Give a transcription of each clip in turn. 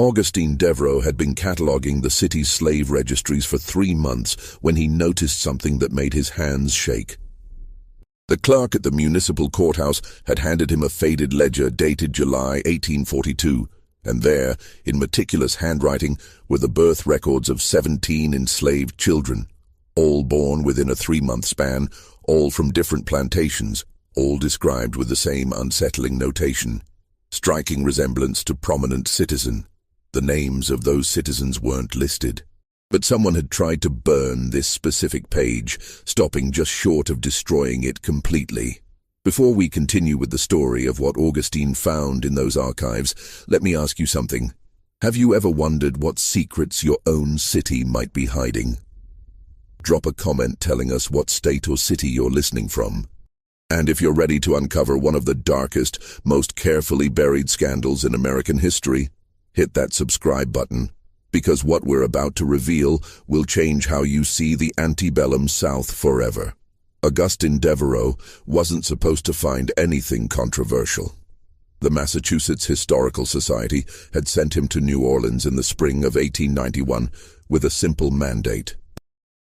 Augustine Devereux had been cataloging the city's slave registries for 3 months when he noticed something that made his hands shake. The clerk at the municipal courthouse had handed him a faded ledger dated July 1842, and there, in meticulous handwriting, were the birth records of 17 enslaved children, all born within a 3-month span, all from different plantations, all described with the same unsettling notation: striking resemblance to prominent citizen. The names of those citizens weren't listed, but someone had tried to burn this specific page, stopping just short of destroying it completely. Before we continue with the story of what Augustine found in those archives, let me ask you something. Have you ever wondered what secrets your own city might be hiding? Drop a comment telling us what state or city you're listening from. And if you're ready to uncover one of the darkest, most carefully buried scandals in American history, hit that subscribe button, because what we're about to reveal will change how you see the antebellum South forever. Augustine Devereux wasn't supposed to find anything controversial. The Massachusetts Historical Society had sent him to New Orleans in the spring of 1891 with a simple mandate: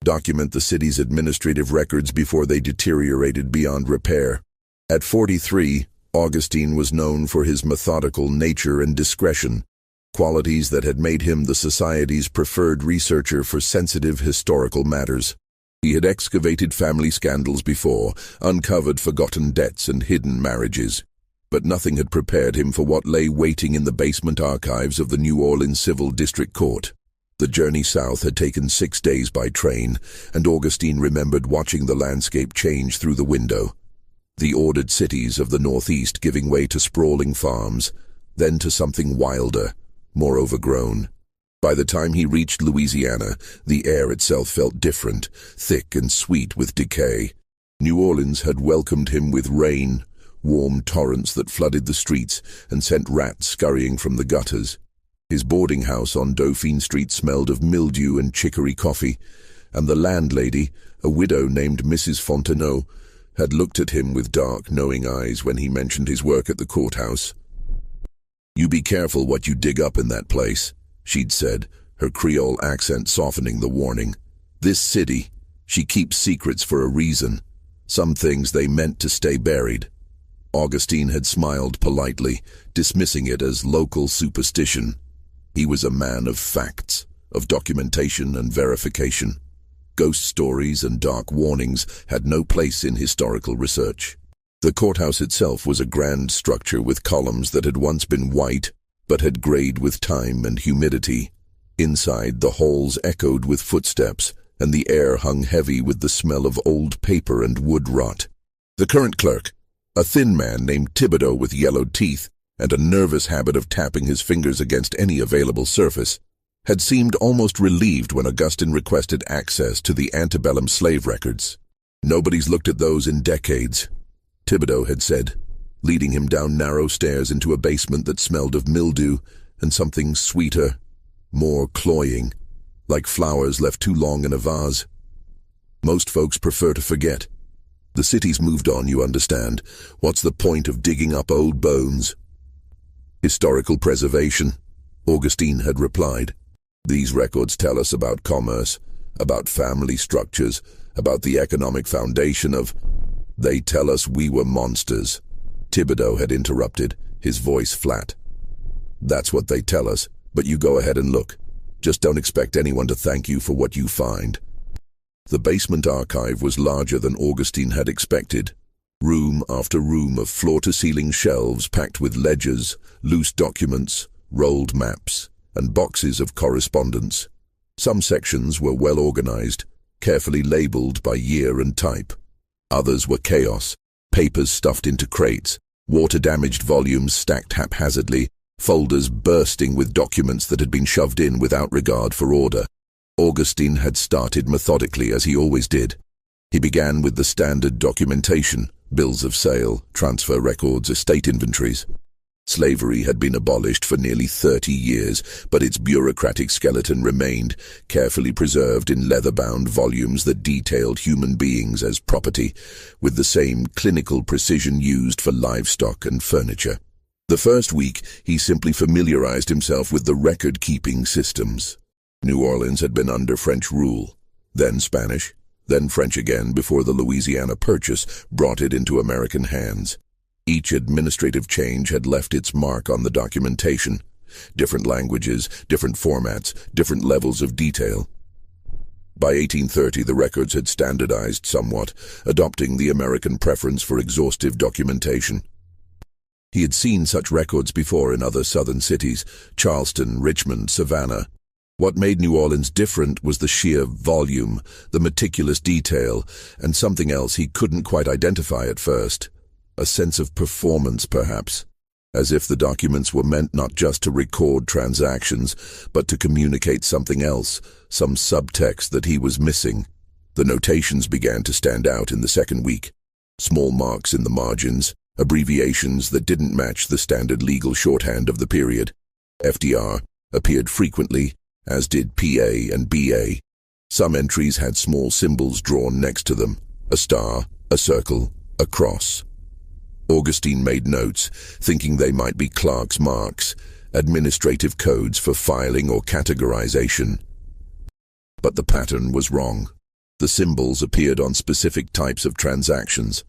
document the city's administrative records before they deteriorated beyond repair. At 43, Augustine was known for his methodical nature and discretion, qualities that had made him the society's preferred researcher for sensitive historical matters. He had excavated family scandals before, uncovered forgotten debts and hidden marriages, but nothing had prepared him for what lay waiting in the basement archives of the New Orleans Civil District Court. The journey south had taken 6 days by train, and Augustine remembered watching the landscape change through the window. The ordered cities of the Northeast giving way to sprawling farms, then to something wilder, more overgrown. By the time he reached Louisiana, the air itself felt different, thick and sweet with decay. New Orleans had welcomed him with rain, warm torrents that flooded the streets and sent rats scurrying from the gutters. His boarding house on Dauphine Street smelled of mildew and chicory coffee, and the landlady, a widow named Mrs. Fontenot, had looked at him with dark, knowing eyes when he mentioned his work at the courthouse. "You be careful what you dig up in that place," she'd said, her Creole accent softening the warning. "This city, she keeps secrets for a reason. Some things they meant to stay buried." Augustine had smiled politely, dismissing it as local superstition. He was a man of facts, of documentation and verification. Ghost stories and dark warnings had no place in historical research. The courthouse itself was a grand structure with columns that had once been white, but had grayed with time and humidity. Inside, the halls echoed with footsteps, and the air hung heavy with the smell of old paper and wood rot. The current clerk, a thin man named Thibodeau with yellowed teeth and a nervous habit of tapping his fingers against any available surface, had seemed almost relieved when Augustine requested access to the antebellum slave records. "Nobody's looked at those in decades," Thibodeau had said, leading him down narrow stairs into a basement that smelled of mildew and something sweeter, more cloying, like flowers left too long in a vase. "Most folks prefer to forget. The city's moved on, you understand. What's the point of digging up old bones?" "Historical preservation," Augustine had replied. "These records tell us about commerce, about family structures, about the economic foundation of—" "They tell us we were monsters," Thibodeau had interrupted, his voice flat. "That's what they tell us, but you go ahead and look. Just don't expect anyone to thank you for what you find." The basement archive was larger than Augustine had expected. Room after room of floor-to-ceiling shelves packed with ledgers, loose documents, rolled maps, and boxes of correspondence. Some sections were well organized, carefully labeled by year and type. Others were chaos, papers stuffed into crates, water-damaged volumes stacked haphazardly, folders bursting with documents that had been shoved in without regard for order. Augustine had started methodically, as he always did. He began with the standard documentation: bills of sale, transfer records, estate inventories. Slavery had been abolished for nearly 30 years, but its bureaucratic skeleton remained, carefully preserved in leather-bound volumes that detailed human beings as property, with the same clinical precision used for livestock and furniture. The first week, he simply familiarized himself with the record-keeping systems. New Orleans had been under French rule, then Spanish, then French again before the Louisiana Purchase brought it into American hands. Each administrative change had left its mark on the documentation. Different languages, different formats, different levels of detail. By 1830, the records had standardized somewhat, adopting the American preference for exhaustive documentation. He had seen such records before in other southern cities, Charleston, Richmond, Savannah. What made New Orleans different was the sheer volume, the meticulous detail, and something else he couldn't quite identify at first. A sense of performance, perhaps. As if the documents were meant not just to record transactions, but to communicate something else, some subtext that he was missing. The notations began to stand out in the second week. Small marks in the margins, abbreviations that didn't match the standard legal shorthand of the period. FDR appeared frequently, as did PA and BA. Some entries had small symbols drawn next to them, a star, a circle, a cross. Augustine made notes, thinking they might be clerk's marks, administrative codes for filing or categorization. But the pattern was wrong. The symbols appeared on specific types of transactions.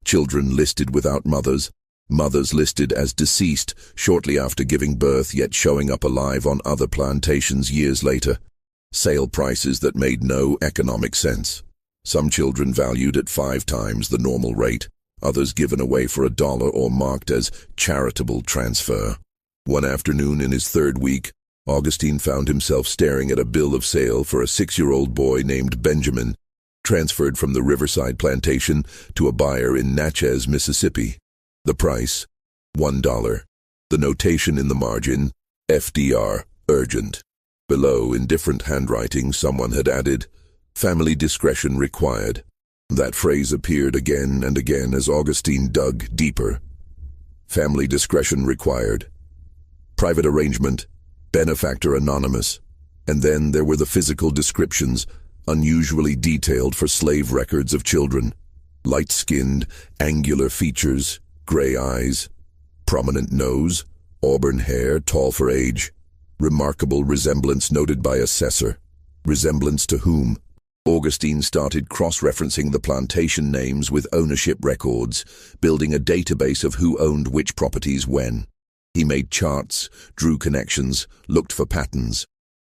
Children listed without mothers, mothers listed as deceased shortly after giving birth yet showing up alive on other plantations years later. Sale prices that made no economic sense. Some children valued at 5 times the normal rate, others given away for $1 or marked as charitable transfer. One afternoon in his third week, Augustine found himself staring at a bill of sale for a 6-year-old boy named Benjamin, transferred from the Riverside plantation to a buyer in Natchez, Mississippi. The price, $1. The notation in the margin, FDR, urgent. Below, in different handwriting, someone had added, family discretion required. That phrase appeared again and again as Augustine dug deeper. Family discretion required. Private arrangement, benefactor anonymous. And then there were the physical descriptions, unusually detailed for slave records of children. Light-skinned, angular features, gray eyes, prominent nose, auburn hair, tall for age. Remarkable resemblance noted by assessor. Resemblance to whom? Augustine started cross-referencing the plantation names with ownership records, building a database of who owned which properties when. He made charts, drew connections, looked for patterns.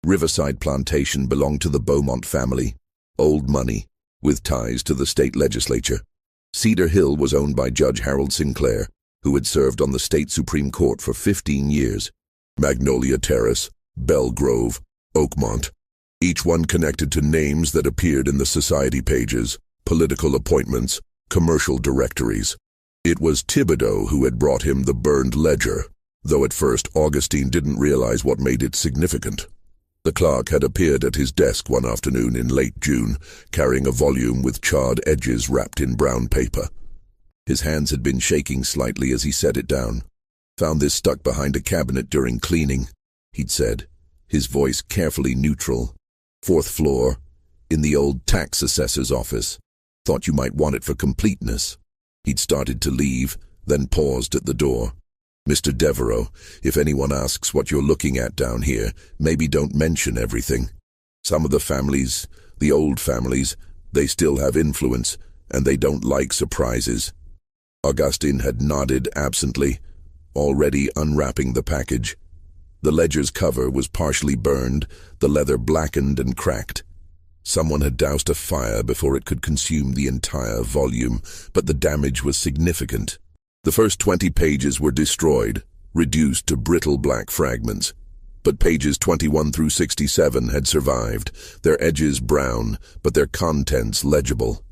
Riverside Plantation belonged to the Beaumont family, old money, with ties to the state legislature. Cedar Hill was owned by Judge Harold Sinclair, who had served on the state Supreme Court for 15 years. Magnolia Terrace, Belle Grove, Oakmont. Each one connected to names that appeared in the society pages, political appointments, commercial directories. It was Thibodeau who had brought him the burned ledger, though at first Augustine didn't realize what made it significant. The clerk had appeared at his desk one afternoon in late June, carrying a volume with charred edges wrapped in brown paper. His hands had been shaking slightly as he set it down. Found this stuck behind a cabinet during cleaning, he'd said, his voice carefully neutral. 4th floor, in the old tax assessor's office. Thought you might want it for completeness. He'd started to leave, then paused at the door. Mr. Devereaux, if anyone asks what you're looking at down here, maybe don't mention everything. Some of the families, the old families, they still have influence, and they don't like surprises. Augustine had nodded absently, already unwrapping the package. The ledger's cover was partially burned, the leather blackened and cracked. Someone had doused a fire before it could consume the entire volume, but the damage was significant. The first 20 pages were destroyed, reduced to brittle black fragments. But pages 21 through 67 had survived, their edges brown, but their contents legible.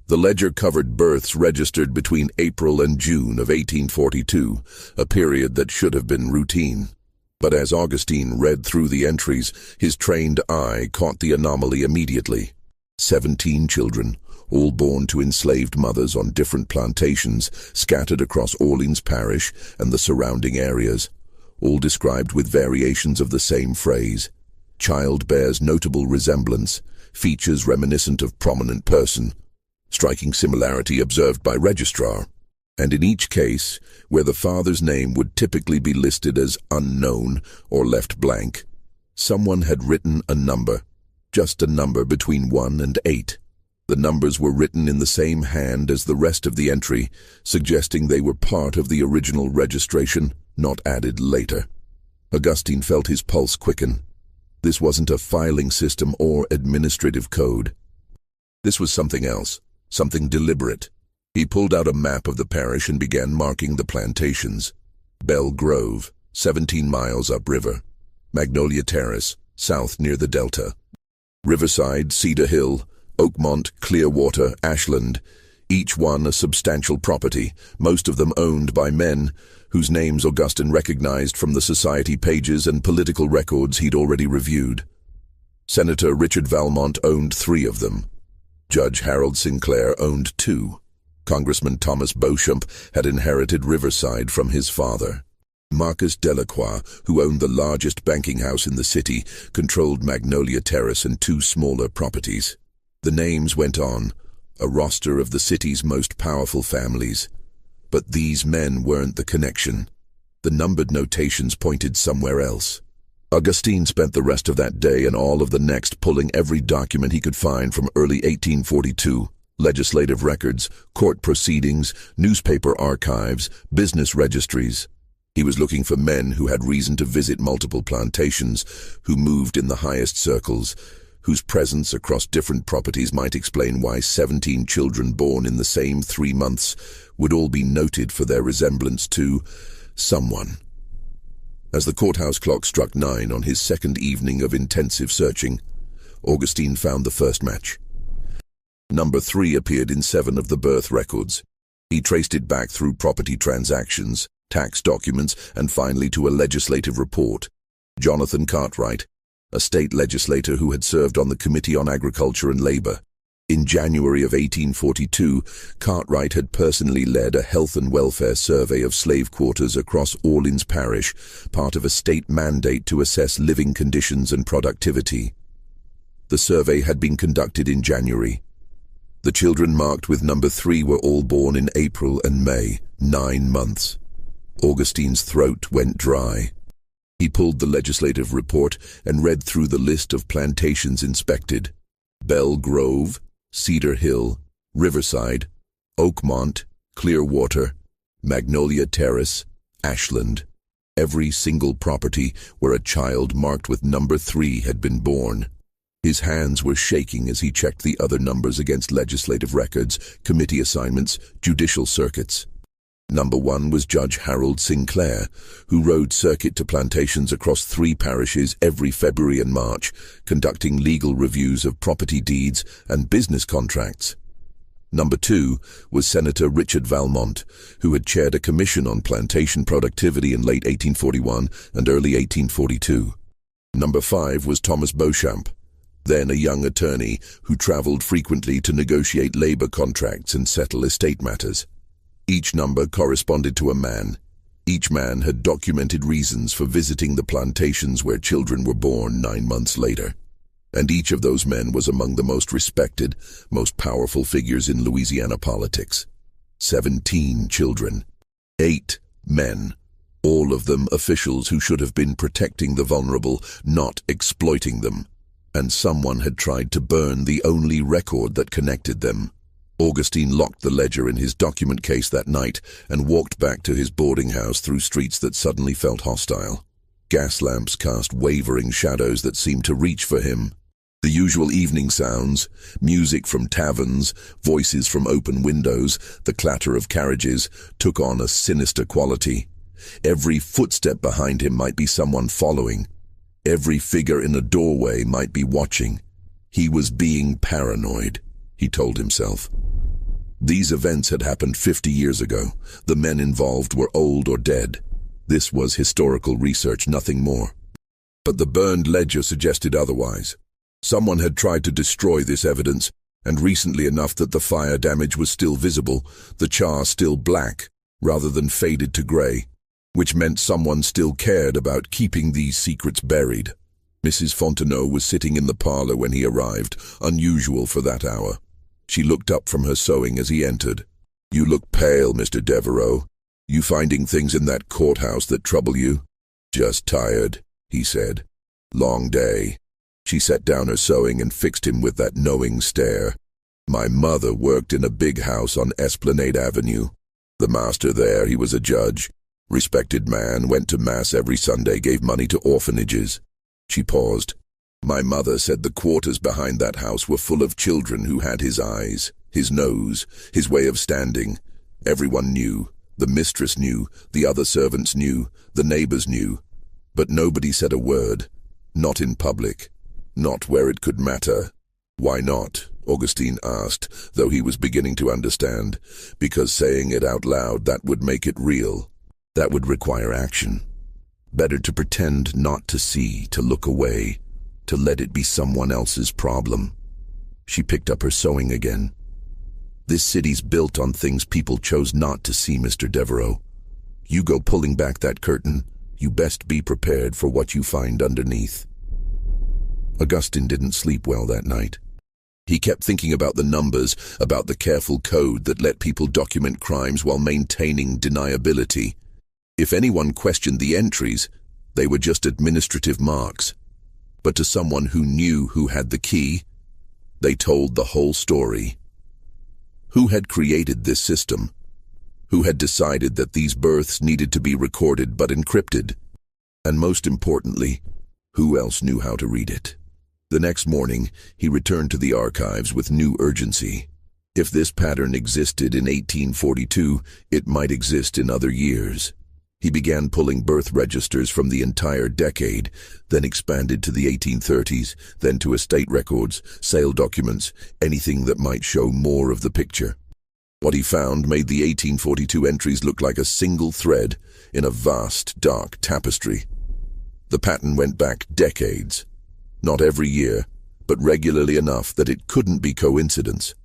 The ledger covered births registered between April and June of 1842, a period that should have been routine. But as Augustine read through the entries, his trained eye caught the anomaly immediately. 17 children, all born to enslaved mothers on different plantations scattered across Orleans Parish and the surrounding areas, all described with variations of the same phrase. Child bears notable resemblance, features reminiscent of prominent person. Striking similarity observed by registrar. And in each case, where the father's name would typically be listed as unknown or left blank, someone had written a number, just a number between 1 and 8. The numbers were written in the same hand as the rest of the entry, suggesting they were part of the original registration, not added later. Augustine felt his pulse quicken. This wasn't a filing system or administrative code. This was something else, something deliberate. He pulled out a map of the parish and began marking the plantations. Bell Grove, 17 miles upriver. Magnolia Terrace, south near the Delta. Riverside, Cedar Hill, Oakmont, Clearwater, Ashland, each one a substantial property, most of them owned by men whose names Augustine recognized from the society pages and political records he'd already reviewed. Senator Richard Valmont owned 3 of them. Judge Harold Sinclair owned 2. Congressman Thomas Beauchamp had inherited Riverside from his father. Marcus Delacroix, who owned the largest banking house in the city, controlled Magnolia Terrace and 2 smaller properties. The names went on, a roster of the city's most powerful families. But these men weren't the connection. The numbered notations pointed somewhere else. Augustine spent the rest of that day and all of the next pulling every document he could find from early 1842, legislative records, court proceedings, newspaper archives, business registries. He was looking for men who had reason to visit multiple plantations, who moved in the highest circles, whose presence across different properties might explain why 17 children born in the same 3 months would all be noted for their resemblance to someone. As the courthouse clock struck 9 on his second evening of intensive searching, Augustine found the first match. Number 3 appeared in 7 of the birth records. He traced it back through property transactions, tax documents, and finally to a legislative report. Jonathan Cartwright, a state legislator who had served on the Committee on Agriculture and Labor. In January of 1842, Cartwright had personally led a health and welfare survey of slave quarters across Orleans Parish, part of a state mandate to assess living conditions and productivity. The survey had been conducted in January. The children marked with number 3 were all born in April and May, 9 months. Augustine's throat went dry. He pulled the legislative report and read through the list of plantations inspected. Bell Grove, Cedar Hill, Riverside, Oakmont, Clearwater, Magnolia Terrace, Ashland. Every single property where a child marked with number 3 had been born. His hands were shaking as he checked the other numbers against legislative records, committee assignments, judicial circuits. Number 1 was Judge Harold Sinclair, who rode circuit to plantations across 3 parishes every February and March, conducting legal reviews of property deeds and business contracts. Number 2 was Senator Richard Valmont, who had chaired a commission on plantation productivity in late 1841 and early 1842. Number 5 was Thomas Beauchamp, then a young attorney who traveled frequently to negotiate labor contracts and settle estate matters. Each number corresponded to a man. Each man had documented reasons for visiting the plantations where children were born 9 months later. And each of those men was among the most respected, most powerful figures in Louisiana politics. 17 children. 8 men. All of them officials who should have been protecting the vulnerable, not exploiting them. And someone had tried to burn the only record that connected them. Augustine locked the ledger in his document case that night and walked back to his boarding house through streets that suddenly felt hostile. Gas lamps cast wavering shadows that seemed to reach for him. The usual evening sounds, music from taverns, voices from open windows, the clatter of carriages, took on a sinister quality. Every footstep behind him might be someone following. Every figure in a doorway might be watching. He was being paranoid, he told himself. These events had happened 50 years ago. The men involved were old or dead. This was historical research, nothing more. But the burned ledger suggested otherwise. Someone had tried to destroy this evidence, and recently enough that the fire damage was still visible, the char still black, rather than faded to grey, which meant someone still cared about keeping these secrets buried. Mrs. Fontenot was sitting in the parlour when he arrived, unusual for that hour. She looked up from her sewing as he entered. "You look pale, Mr. Devereaux. You finding things in that courthouse that trouble you?" "Just tired," he said. "Long day." She set down her sewing and fixed him with that knowing stare. "My mother worked in a big house on Esplanade Avenue. The master there, he was a judge. Respected man, went to mass every Sunday, gave money to orphanages." She paused. "My mother said the quarters behind that house were full of children who had his eyes, his nose, his way of standing. Everyone knew. The mistress knew, the other servants knew, the neighbors knew. But nobody said a word. Not in public. Not where it could matter." "Why not?" Augustine asked, though he was beginning to understand. "Because saying it out loud, that would make it real. That would require action. Better to pretend not to see, to look away, to let it be someone else's problem." She picked up her sewing again. "This city's built on things people chose not to see, Mr. Devereaux. You go pulling back that curtain, you best be prepared for what you find underneath." Augustine didn't sleep well that night. He kept thinking about the numbers, about the careful code that let people document crimes while maintaining deniability. If anyone questioned the entries, they were just administrative marks. But to someone who knew who had the key, they told the whole story. Who had created this system? Who had decided that these births needed to be recorded but encrypted? And most importantly, who else knew how to read it? The next morning, he returned to the archives with new urgency. If this pattern existed in 1842, it might exist in other years. He began pulling birth registers from the entire decade, then expanded to the 1830s, then to estate records, sale documents, anything that might show more of the picture. What he found made the 1842 entries look like a single thread in a vast, dark tapestry. The pattern went back decades. Not every year, but regularly enough that it couldn't be coincidence.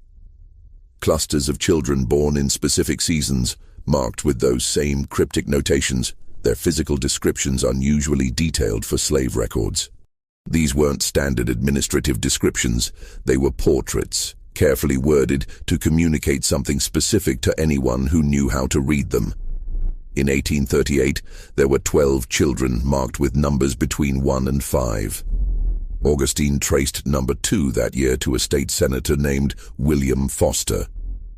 Clusters of children born in specific seasons, marked with those same cryptic notations, their physical descriptions unusually detailed for slave records. These weren't standard administrative descriptions, they were portraits, carefully worded to communicate something specific to anyone who knew how to read them. In 1838, there were 12 children marked with numbers between 1 and 5. Augustine traced number 2 that year to a state senator named William Foster,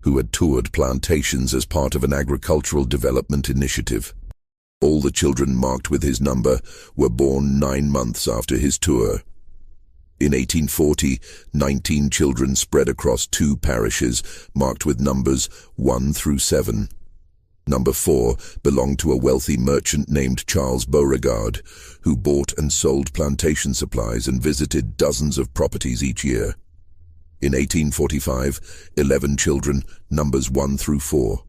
who had toured plantations as part of an agricultural development initiative. All the children marked with his number were born 9 months after his tour. In 1840, 19 children spread across 2 parishes marked with numbers 1 through 7. Number 4 belonged to a wealthy merchant named Charles Beauregard, who bought and sold plantation supplies and visited dozens of properties each year. In 1845, 11 children, numbers 1 through 4.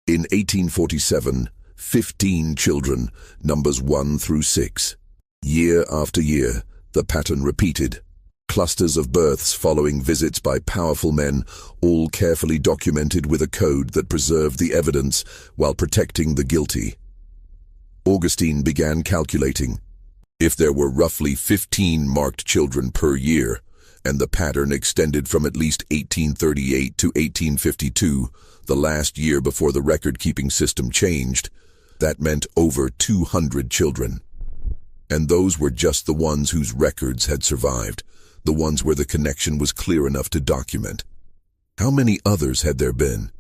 In 1847, 15 children, numbers 1 through 6. Year after year, the pattern repeated. Clusters of births following visits by powerful men, all carefully documented with a code that preserved the evidence while protecting the guilty. Augustine began calculating. If there were roughly 15 marked children per year, and the pattern extended from at least 1838 to 1852, the last year before the record-keeping system changed, that meant over 200 children. And those were just the ones whose records had survived, the ones where the connection was clear enough to document. How many others had there been?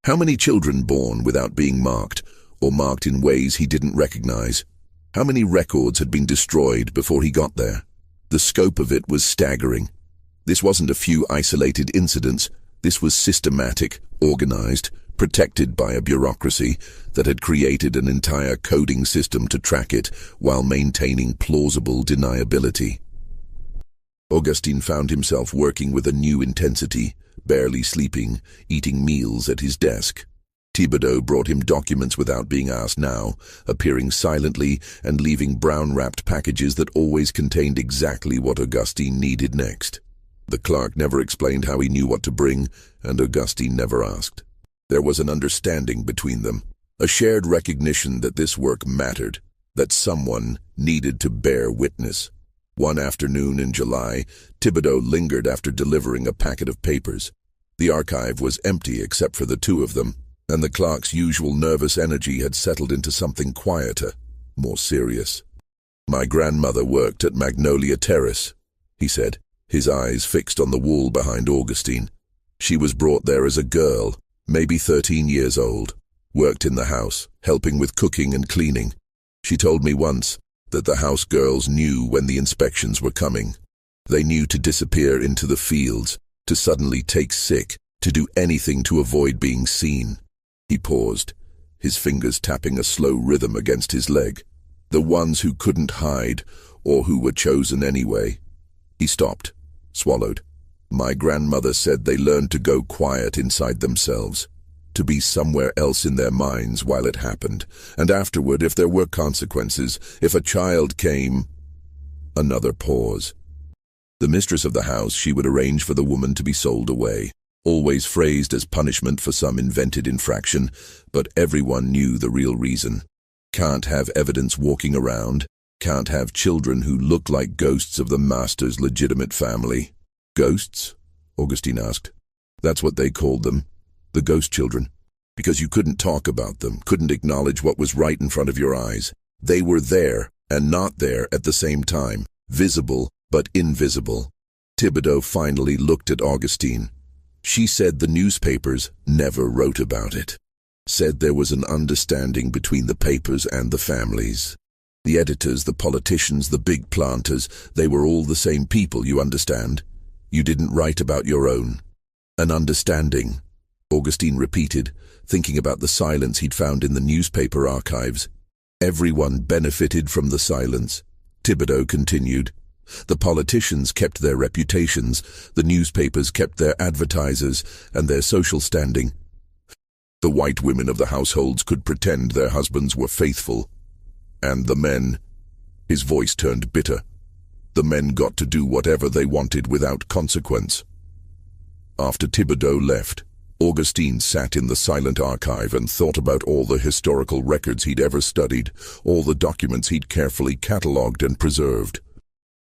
How many children born without being marked, or marked in ways he didn't recognize? How many records had been destroyed before he got there? The scope of it was staggering. This wasn't a few isolated incidents. This was systematic, organized, protected by a bureaucracy that had created an entire coding system to track it while maintaining plausible deniability. Augustine found himself working with a new intensity, barely sleeping, eating meals at his desk. Thibodeau brought him documents without being asked now, appearing silently and leaving brown-wrapped packages that always contained exactly what Augustine needed next. The clerk never explained how he knew what to bring, and Augustine never asked. There was an understanding between them, a shared recognition that this work mattered, that someone needed to bear witness. One afternoon in July, Thibodeau lingered after delivering a packet of papers. The archive was empty except for the two of them, and the clerk's usual nervous energy had settled into something quieter, more serious. "My grandmother worked at Magnolia Terrace," he said, his eyes fixed on the wall behind Augustine. "She was brought there as a girl, maybe 13 years old, worked in the house, helping with cooking and cleaning. She told me once that the house girls knew when the inspections were coming. They knew to disappear into the fields, to suddenly take sick, to do anything to avoid being seen." He paused, his fingers tapping a slow rhythm against his leg. "The ones who couldn't hide, or who were chosen anyway." He stopped, swallowed. "My grandmother said they learned to go quiet inside themselves, to be somewhere else in their minds while it happened, and afterward, if there were consequences, if a child came—" Another pause. "The mistress of the house, she would arrange for the woman to be sold away, always phrased as punishment for some invented infraction, but everyone knew the real reason. Can't have evidence walking around, can't have children who look like ghosts of the master's legitimate family." "Ghosts?" Augustine asked. "That's what they called them, the ghost children, because you couldn't talk about them, couldn't acknowledge what was right in front of your eyes. They were there and not there at the same time, visible but invisible." Thibodeau finally looked at Augustine. "She said the newspapers never wrote about it. Said there was an understanding between the papers and the families. The editors, the politicians, the big planters, they were all the same people, you understand? You didn't write about your own." "An understanding," Augustine repeated, thinking about the silence he'd found in the newspaper archives. "Everyone benefited from the silence," Thibodeau continued. "The politicians kept their reputations, the newspapers kept their advertisers and their social standing. The white women of the households could pretend their husbands were faithful. And the men," his voice turned bitter, "the men got to do whatever they wanted without consequence." After Thibodeau left, Augustine sat in the silent archive and thought about all the historical records he'd ever studied, all the documents he'd carefully catalogued and preserved.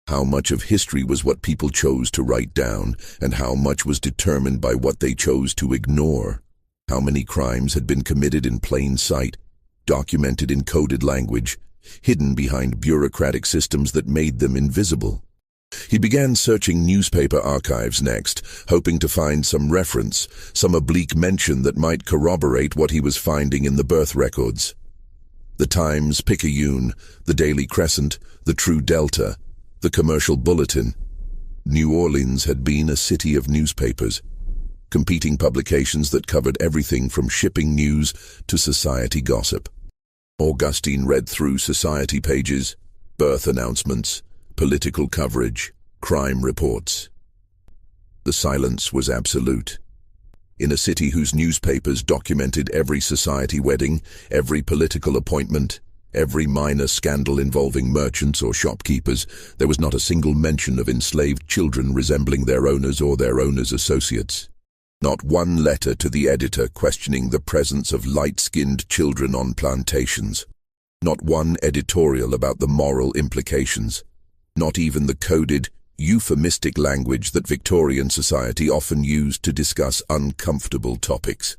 How much of history was what people chose to write down, and how much was determined by what they chose to ignore? How many crimes had been committed in plain sight, documented in coded language, hidden behind bureaucratic systems that made them invisible? He began searching newspaper archives next, hoping to find some reference, some oblique mention that might corroborate what he was finding in the birth records. The Times-Picayune, the Daily Crescent, the True Delta, the Commercial Bulletin. New Orleans had been a city of newspapers, competing publications that covered everything from shipping news to society gossip. Augustine read through society pages, birth announcements, political coverage, crime reports. The silence was absolute. In a city whose newspapers documented every society wedding, every political appointment, every minor scandal involving merchants or shopkeepers, there was not a single mention of enslaved children resembling their owners or their owners' associates. Not one letter to the editor questioning the presence of light-skinned children on plantations. Not one editorial about the moral implications. Not even the coded, euphemistic language that Victorian society often used to discuss uncomfortable topics.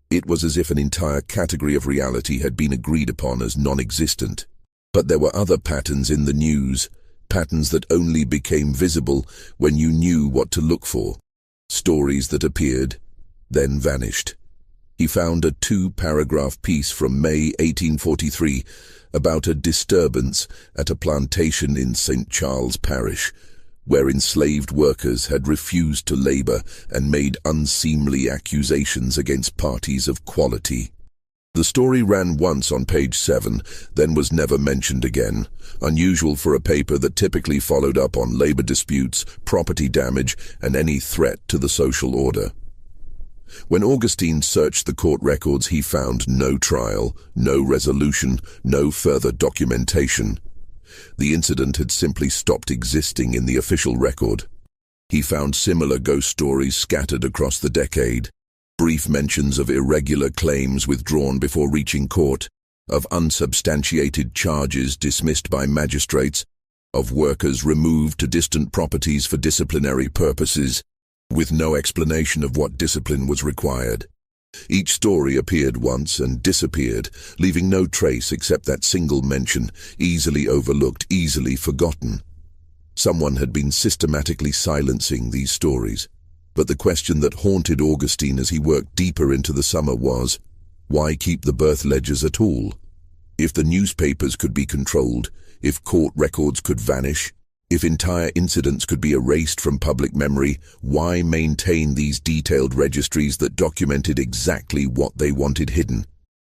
It was as if an entire category of reality had been agreed upon as non-existent. But there were other patterns in the news, patterns that only became visible when you knew what to look for. Stories that appeared, then vanished. He found a 2-paragraph piece from May 1843 about a disturbance at a plantation in St. Charles Parish, where enslaved workers had refused to labor and made unseemly accusations against parties of quality. The story ran once on page 7, then was never mentioned again, unusual for a paper that typically followed up on labor disputes, property damage, and any threat to the social order. When Augustine searched the court records, he found no trial, no resolution, no further documentation. The incident had simply stopped existing in the official record. He found similar ghost stories scattered across the decade, brief mentions of irregular claims withdrawn before reaching court, of unsubstantiated charges dismissed by magistrates, of workers removed to distant properties for disciplinary purposes, with no explanation of what discipline was required. Each story appeared once and disappeared, leaving no trace except that single mention, easily overlooked, easily forgotten. Someone had been systematically silencing these stories. But the question that haunted Augustine as he worked deeper into the summer was, why keep the birth ledgers at all? If the newspapers could be controlled, if court records could vanish, if entire incidents could be erased from public memory, why maintain these detailed registries that documented exactly what they wanted hidden?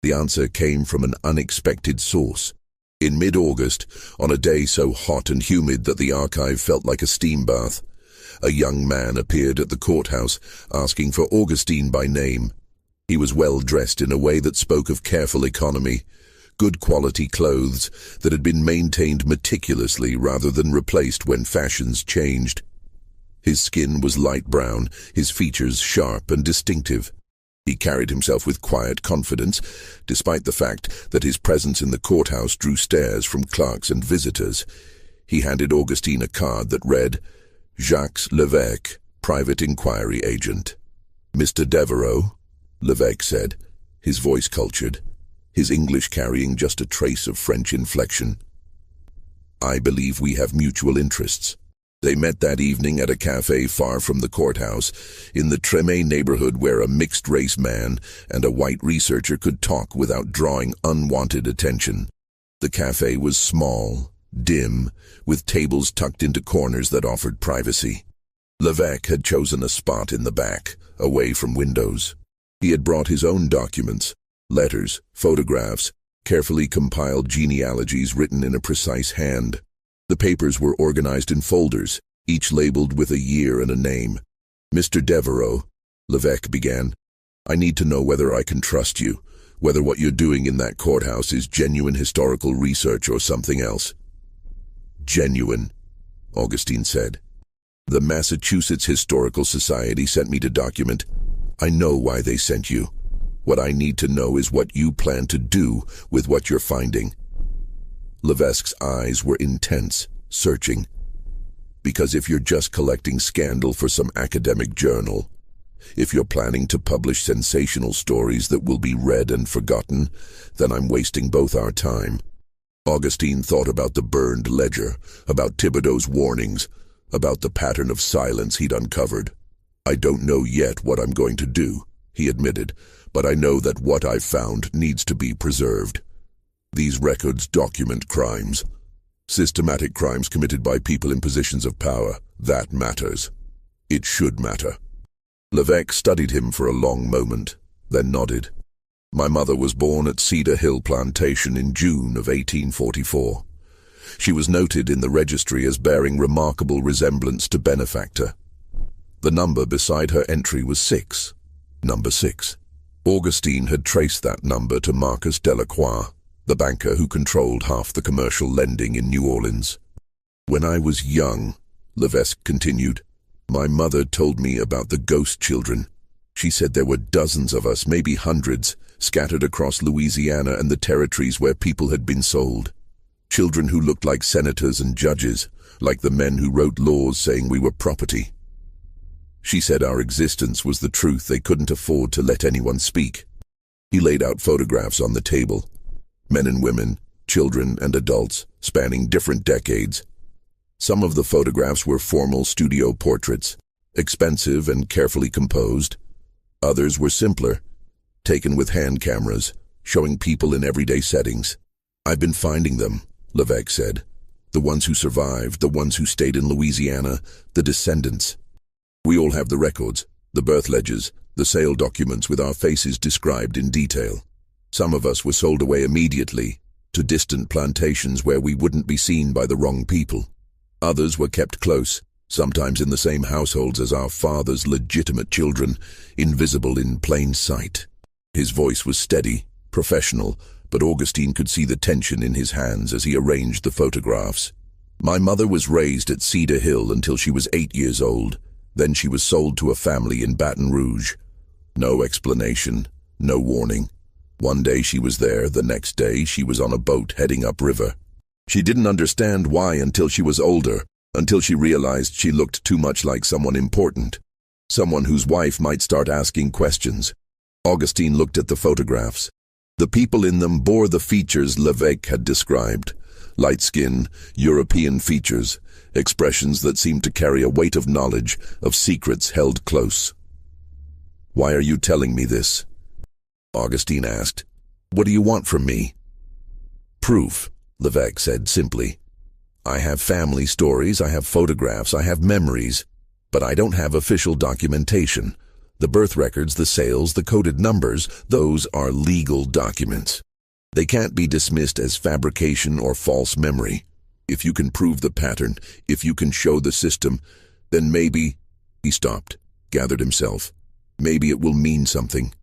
The answer came from an unexpected source. In mid-August, on a day so hot and humid that the archive felt like a steam bath, a young man appeared at the courthouse, asking for Augustine by name. He was well dressed in a way that spoke of careful economy, good quality clothes that had been maintained meticulously rather than replaced when fashions changed. His skin was light brown, his features sharp and distinctive. He carried himself with quiet confidence, despite the fact that his presence in the courthouse drew stares from clerks and visitors. He handed Augustine a card that read, Jacques Levesque, Private Inquiry Agent. Mr. Devereux, Levesque said, his voice cultured, his English carrying just a trace of French inflection. I believe we have mutual interests. They met that evening at a cafe far from the courthouse, in the Tremé neighborhood where a mixed-race man and a white researcher could talk without drawing unwanted attention. The cafe was small, dim, with tables tucked into corners that offered privacy. Levesque had chosen a spot in the back, away from windows. He had brought his own documents, letters, photographs, carefully compiled genealogies written in a precise hand. The papers were organized in folders, each labeled with a year and a name. Mr. Devereux, Levesque began, I need to know whether I can trust you, whether what you're doing in that courthouse is genuine historical research or something else. Genuine, Augustine said. The Massachusetts Historical Society sent me to document. I know why they sent you. What I need to know is what you plan to do with what you're finding. Levesque's eyes were intense, searching. Because if you're just collecting scandal for some academic journal, if you're planning to publish sensational stories that will be read and forgotten, then I'm wasting both our time. Augustine thought about the burned ledger, about Thibodeau's warnings, about the pattern of silence he'd uncovered. I don't know yet what I'm going to do, he admitted, but I know that what I've found needs to be preserved. These records document crimes. Systematic crimes committed by people in positions of power. That matters. It should matter. Levesque studied him for a long moment, then nodded. My mother was born at Cedar Hill Plantation in June of 1844. She was noted in the registry as bearing remarkable resemblance to benefactor. The number beside her entry was 6. Number 6. Augustine had traced that number to Marcus Delacroix, the banker who controlled half the commercial lending in New Orleans. When I was young, Levesque continued, my mother told me about the ghost children. She said there were dozens of us, maybe hundreds, scattered across Louisiana and the territories where people had been sold. Children who looked like senators and judges, like the men who wrote laws saying we were property. She said our existence was the truth they couldn't afford to let anyone speak. He laid out photographs on the table. Men and women, children and adults, spanning different decades. Some of the photographs were formal studio portraits, expensive and carefully composed. Others were simpler, taken with hand cameras, showing people in everyday settings. I've been finding them, Levesque said. The ones who survived, the ones who stayed in Louisiana, the descendants. We all have the records, the birth ledgers, the sale documents with our faces described in detail. Some of us were sold away immediately, to distant plantations where we wouldn't be seen by the wrong people. Others were kept close, sometimes in the same households as our father's legitimate children, invisible in plain sight. His voice was steady, professional, but Augustine could see the tension in his hands as he arranged the photographs. My mother was raised at Cedar Hill until she was 8 years old. Then she was sold to a family in Baton Rouge. No explanation, no warning. One day she was there, the next day she was on a boat heading upriver. She didn't understand why until she was older, until she realized she looked too much like someone important, someone whose wife might start asking questions. Augustine looked at the photographs. The people in them bore the features Levesque had described. Light skin, European features, expressions that seemed to carry a weight of knowledge, of secrets held close. "Why are you telling me this?" Augustine asked. "What do you want from me?" "Proof," Levesque said simply. "I have family stories, I have photographs, I have memories, but I don't have official documentation. The birth records, the sales, the coded numbers, those are legal documents. They can't be dismissed as fabrication or false memory. If you can prove the pattern, if you can show the system, then maybe—" He stopped, gathered himself. "Maybe it will mean something.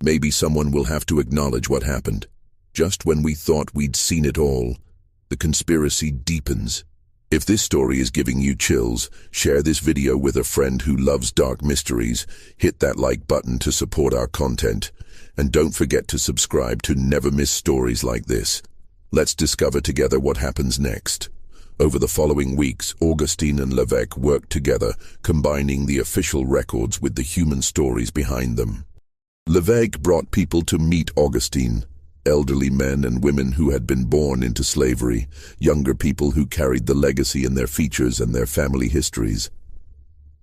Maybe someone will have to acknowledge what happened. Just when we thought we'd seen it all, the conspiracy deepens. If this story is giving you chills, share this video with a friend who loves dark mysteries, hit that like button to support our content, and don't forget to subscribe to never miss stories like this. Let's discover together what happens next." Over the following weeks, Augustine and Levesque worked together, combining the official records with the human stories behind them. Levesque brought people to meet Augustine. Elderly men and women who had been born into slavery, younger people who carried the legacy in their features and their family histories.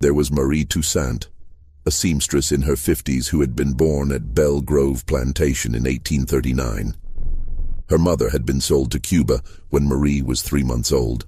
There was Marie Toussaint, a seamstress in her 50s who had been born at Belle Grove Plantation in 1839. Her mother had been sold to Cuba when Marie was 3 months old.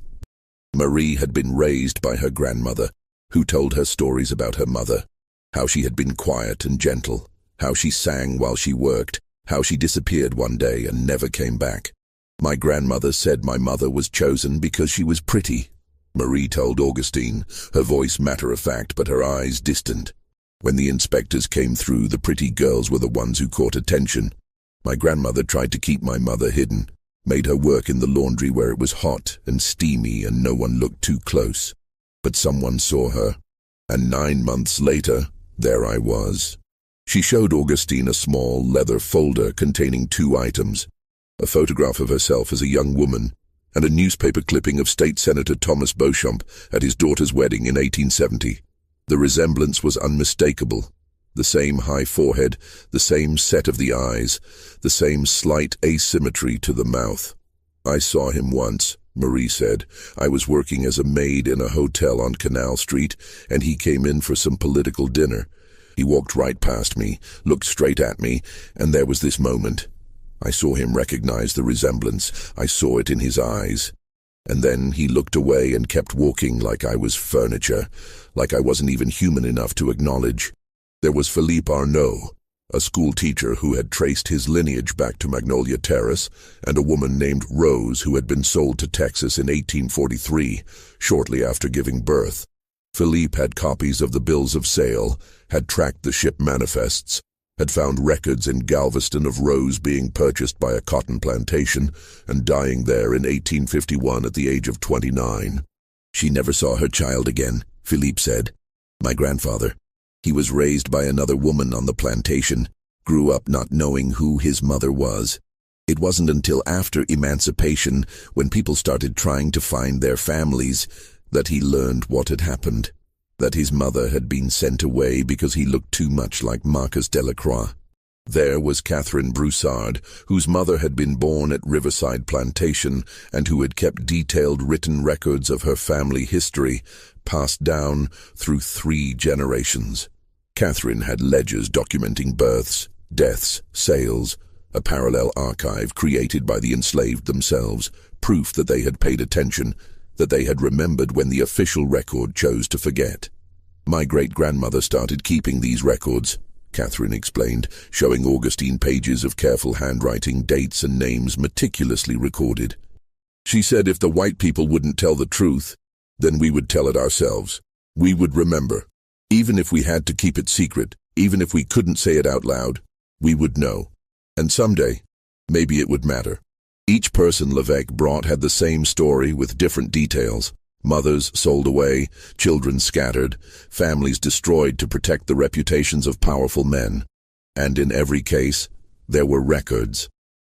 Marie had been raised by her grandmother, who told her stories about her mother, how she had been quiet and gentle, how she sang while she worked, how she disappeared one day and never came back. "My grandmother said my mother was chosen because she was pretty," Marie told Augustine, her voice matter-of-fact but her eyes distant. "When the inspectors came through, the pretty girls were the ones who caught attention. My grandmother tried to keep my mother hidden, made her work in the laundry where it was hot and steamy and no one looked too close. But someone saw her, and 9 months later, there I was." She showed Augustine a small leather folder containing 2 items, a photograph of herself as a young woman and a newspaper clipping of State Senator Thomas Beauchamp at his daughter's wedding in 1870. The resemblance was unmistakable. The same high forehead, the same set of the eyes, the same slight asymmetry to the mouth. "I saw him once," Marie said. "I was working as a maid in a hotel on Canal Street, and he came in for some political dinner. He walked right past me, looked straight at me, and there was this moment. I saw him recognize the resemblance. I saw it in his eyes. And then he looked away and kept walking like I was furniture, like I wasn't even human enough to acknowledge." There was Philippe Arnaud, a school teacher who had traced his lineage back to Magnolia Terrace, and a woman named Rose who had been sold to Texas in 1843, shortly after giving birth. Philippe had copies of the bills of sale, had tracked the ship manifests, had found records in Galveston of Rose being purchased by a cotton plantation and dying there in 1851 at the age of 29. "She never saw her child again," Philippe said. "My grandfather. He was raised by another woman on the plantation, grew up not knowing who his mother was. It wasn't until after emancipation, when people started trying to find their families, that he learned what had happened, that his mother had been sent away because he looked too much like Marcus Delacroix. There was Catherine Broussard, whose mother had been born at Riverside Plantation and who had kept detailed written records of her family history, passed down through 3 generations. Catherine had ledgers documenting births, deaths, sales, a parallel archive created by the enslaved themselves, proof that they had paid attention, that they had remembered when the official record chose to forget. "My great-grandmother started keeping these records," Catherine explained, showing Augustine pages of careful handwriting, dates and names meticulously recorded. "She said if the white people wouldn't tell the truth, then we would tell it ourselves. We would remember. Even if we had to keep it secret, even if we couldn't say it out loud, we would know. And someday, maybe it would matter." Each person Levesque brought had the same story with different details. Mothers sold away, children scattered, families destroyed to protect the reputations of powerful men. And in every case, there were records.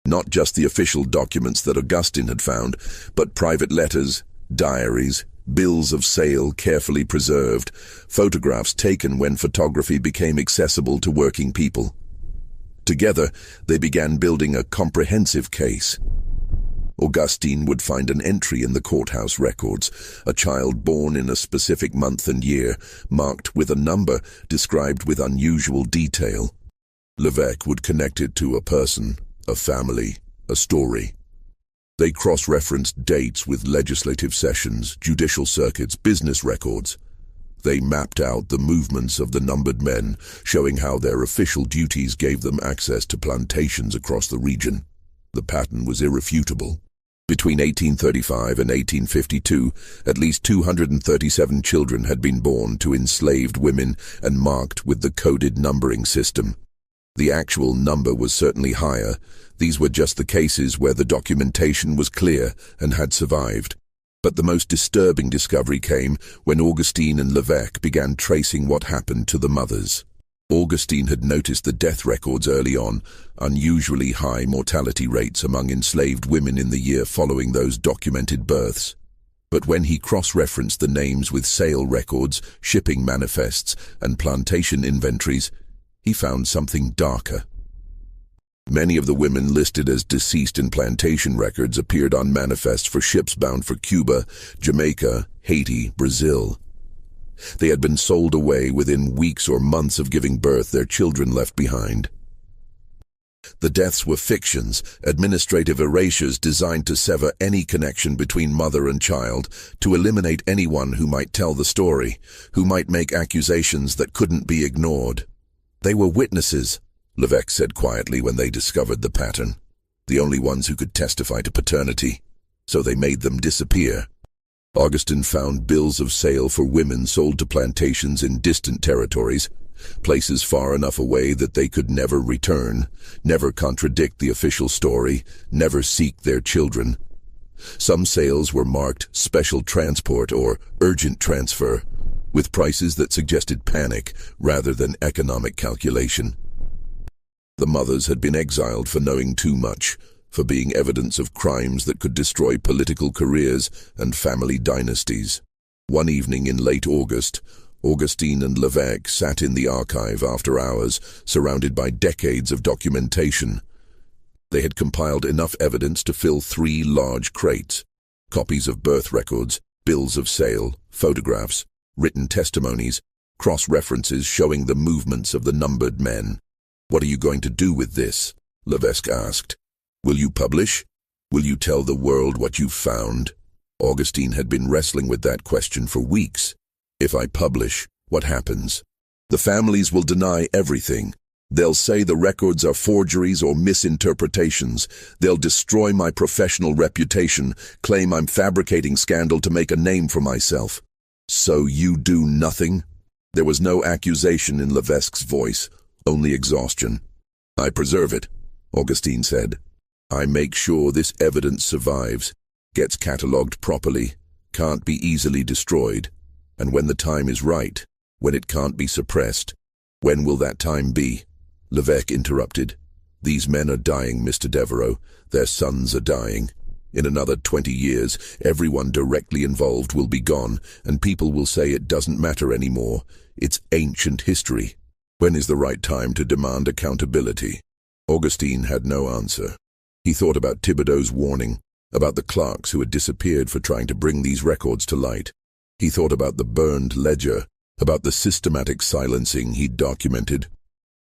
Not just the official documents that Augustine had found, but private letters, diaries, bills of sale carefully preserved, photographs taken when photography became accessible to working people. Together, they began building a comprehensive case. Augustine would find an entry in the courthouse records, a child born in a specific month and year, marked with a number described with unusual detail. Levesque would connect it to a person, a family, a story. They cross-referenced dates with legislative sessions, judicial circuits, business records. They mapped out the movements of the numbered men, showing how their official duties gave them access to plantations across the region. The pattern was irrefutable. Between 1835 and 1852, at least 237 children had been born to enslaved women and marked with the coded numbering system. The actual number was certainly higher. These were just the cases where the documentation was clear and had survived. But the most disturbing discovery came when Augustine and Levesque began tracing what happened to the mothers. Augustine had noticed the death records early on, unusually high mortality rates among enslaved women in the year following those documented births. But when he cross-referenced the names with sale records, shipping manifests, and plantation inventories, he found something darker. Many of the women listed as deceased in plantation records appeared on manifests for ships bound for Cuba, Jamaica, Haiti, Brazil. They had been sold away within weeks or months of giving birth, their children left behind. The deaths were fictions, administrative erasures designed to sever any connection between mother and child, to eliminate anyone who might tell the story, who might make accusations that couldn't be ignored. They were witnesses, Levesque said quietly when they discovered the pattern. The only ones who could testify to paternity. So they made them disappear. Augustine found bills of sale for women sold to plantations in distant territories, places far enough away that they could never return, never contradict the official story, never seek their children. Some sales were marked special transport or urgent transfer, with prices that suggested panic rather than economic calculation. The mothers had been exiled for knowing too much, for being evidence of crimes that could destroy political careers and family dynasties. One evening in late August, Augustine and Levesque sat in the archive after hours, surrounded by decades of documentation. They had compiled enough evidence to fill 3 large crates: copies of birth records, bills of sale, photographs, written testimonies, cross-references showing the movements of the numbered men. "What are you going to do with this?" Levesque asked. "Will you publish? Will you tell the world what you've found?" Augustine had been wrestling with that question for weeks. "If I publish, what happens? The families will deny everything. They'll say the records are forgeries or misinterpretations. They'll destroy my professional reputation, claim I'm fabricating scandal to make a name for myself." "So you do nothing?" There was no accusation in Levesque's voice, only exhaustion. "I preserve it," Augustine said. "I make sure this evidence survives, gets catalogued properly, can't be easily destroyed. And when the time is right, when it can't be suppressed, when will that time be?" Levesque interrupted. "These men are dying, Mr. Devereux. Their sons are dying. In another 20 years, everyone directly involved will be gone, and people will say it doesn't matter anymore. It's ancient history. When is the right time to demand accountability?" Augustine had no answer. He thought about Thibodeau's warning, about the clerks who had disappeared for trying to bring these records to light. He thought about the burned ledger, about the systematic silencing he'd documented.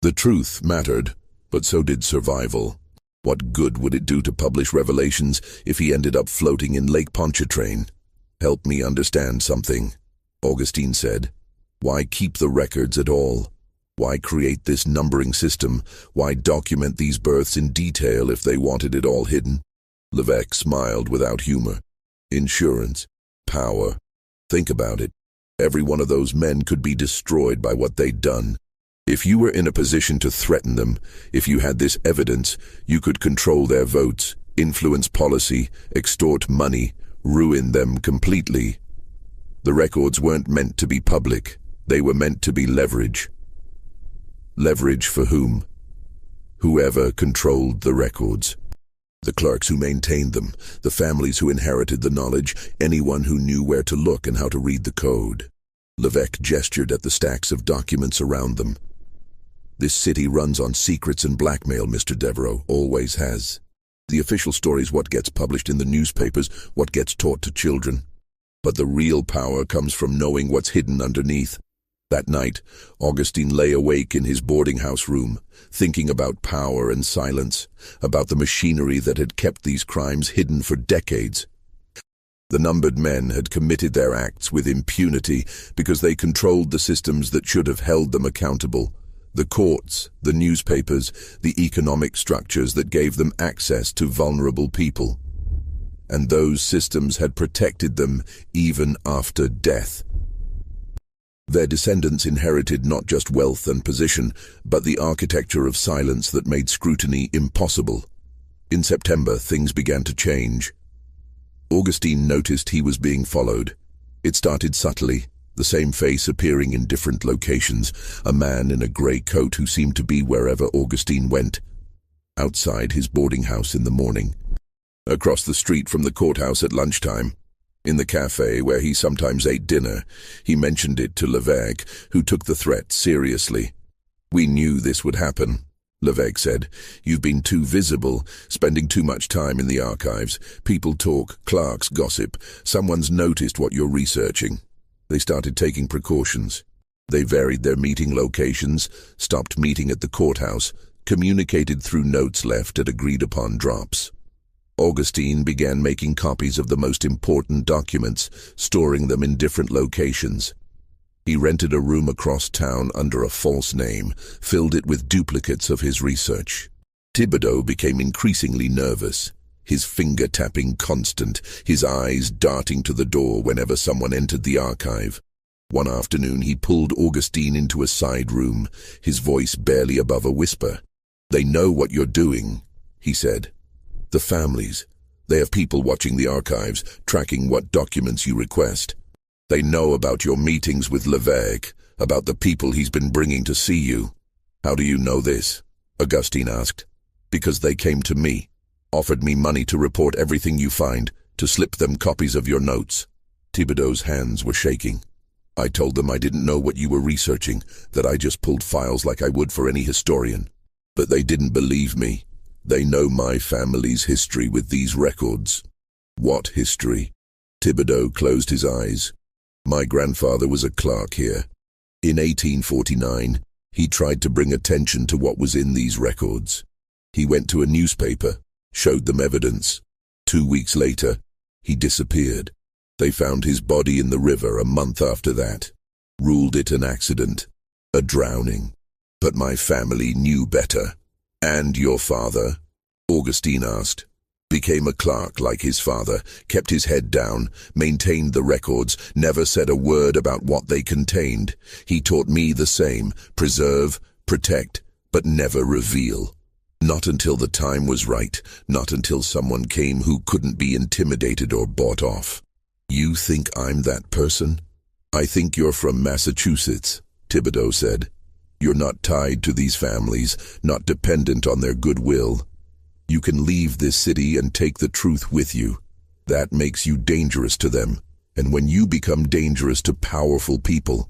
The truth mattered, but so did survival. What good would it do to publish revelations if he ended up floating in Lake Pontchartrain? "Help me understand something," Augustine said. "Why keep the records at all? Why create this numbering system? Why document these births in detail if they wanted it all hidden?" Levesque smiled without humor. "Insurance. Power. Think about it. Every one of those men could be destroyed by what they'd done. If you were in a position to threaten them, if you had this evidence, you could control their votes, influence policy, extort money, ruin them completely. The records weren't meant to be public. They were meant to be leverage. Leverage for whom? Whoever controlled the records. The clerks who maintained them, the families who inherited the knowledge, anyone who knew where to look and how to read the code." Levesque gestured at the stacks of documents around them. This city runs on secrets and blackmail, Mr. Devereaux, always has. The official story's what gets published in the newspapers, what gets taught to children. But the real power comes from knowing what's hidden underneath. That night, Augustine lay awake in his boarding house room, thinking about power and silence, about the machinery that had kept these crimes hidden for decades. The numbered men had committed their acts with impunity because they controlled the systems that should have held them accountable. The courts, the newspapers, the economic structures that gave them access to vulnerable people. And those systems had protected them even after death. Their descendants inherited not just wealth and position, but the architecture of silence that made scrutiny impossible. In September, things began to change. Augustine noticed he was being followed. It started subtly, the same face appearing in different locations, a man in a grey coat who seemed to be wherever Augustine went. Outside his boarding house in the morning. Across the street from the courthouse at lunchtime. In the cafe where he sometimes ate dinner, he mentioned it to Levesque, who took the threat seriously. "We knew this would happen," Levesque said. "You've been too visible, spending too much time in the archives. People talk, clerks gossip. Someone's noticed what you're researching." They started taking precautions. They varied their meeting locations, stopped meeting at the courthouse, communicated through notes left at agreed-upon drops. Augustine began making copies of the most important documents, storing them in different locations. He rented a room across town under a false name, filled it with duplicates of his research. Thibodeau became increasingly nervous, his finger-tapping constant, his eyes darting to the door whenever someone entered the archive. One afternoon he pulled Augustine into a side room, his voice barely above a whisper. "They know what you're doing," he said. "The families. They have people watching the archives, tracking what documents you request. They know about your meetings with Levesque, about the people he's been bringing to see you." "How do you know this?" Augustine asked. "Because they came to me, offered me money to report everything you find, to slip them copies of your notes." Thibodeau's hands were shaking. "I told them I didn't know what you were researching, that I just pulled files like I would for any historian. But they didn't believe me. They know my family's history with these records." "What history?" Thibodeau closed his eyes. "My grandfather was a clerk here. In 1849, he tried to bring attention to what was in these records. He went to a newspaper, showed them evidence. 2 weeks later, he disappeared. They found his body in the river a month after that, ruled it an accident, a drowning. But my family knew better." "And your father?" Augustine asked. "Became a clerk like his father, kept his head down, maintained the records, never said a word about what they contained. He taught me the same, preserve, protect, but never reveal. Not until the time was right, not until someone came who couldn't be intimidated or bought off." "You think I'm that person?" "I think you're from Massachusetts," Thibodeau said. "You're not tied to these families, not dependent on their goodwill. You can leave this city and take the truth with you. That makes you dangerous to them, and when you become dangerous to powerful people..."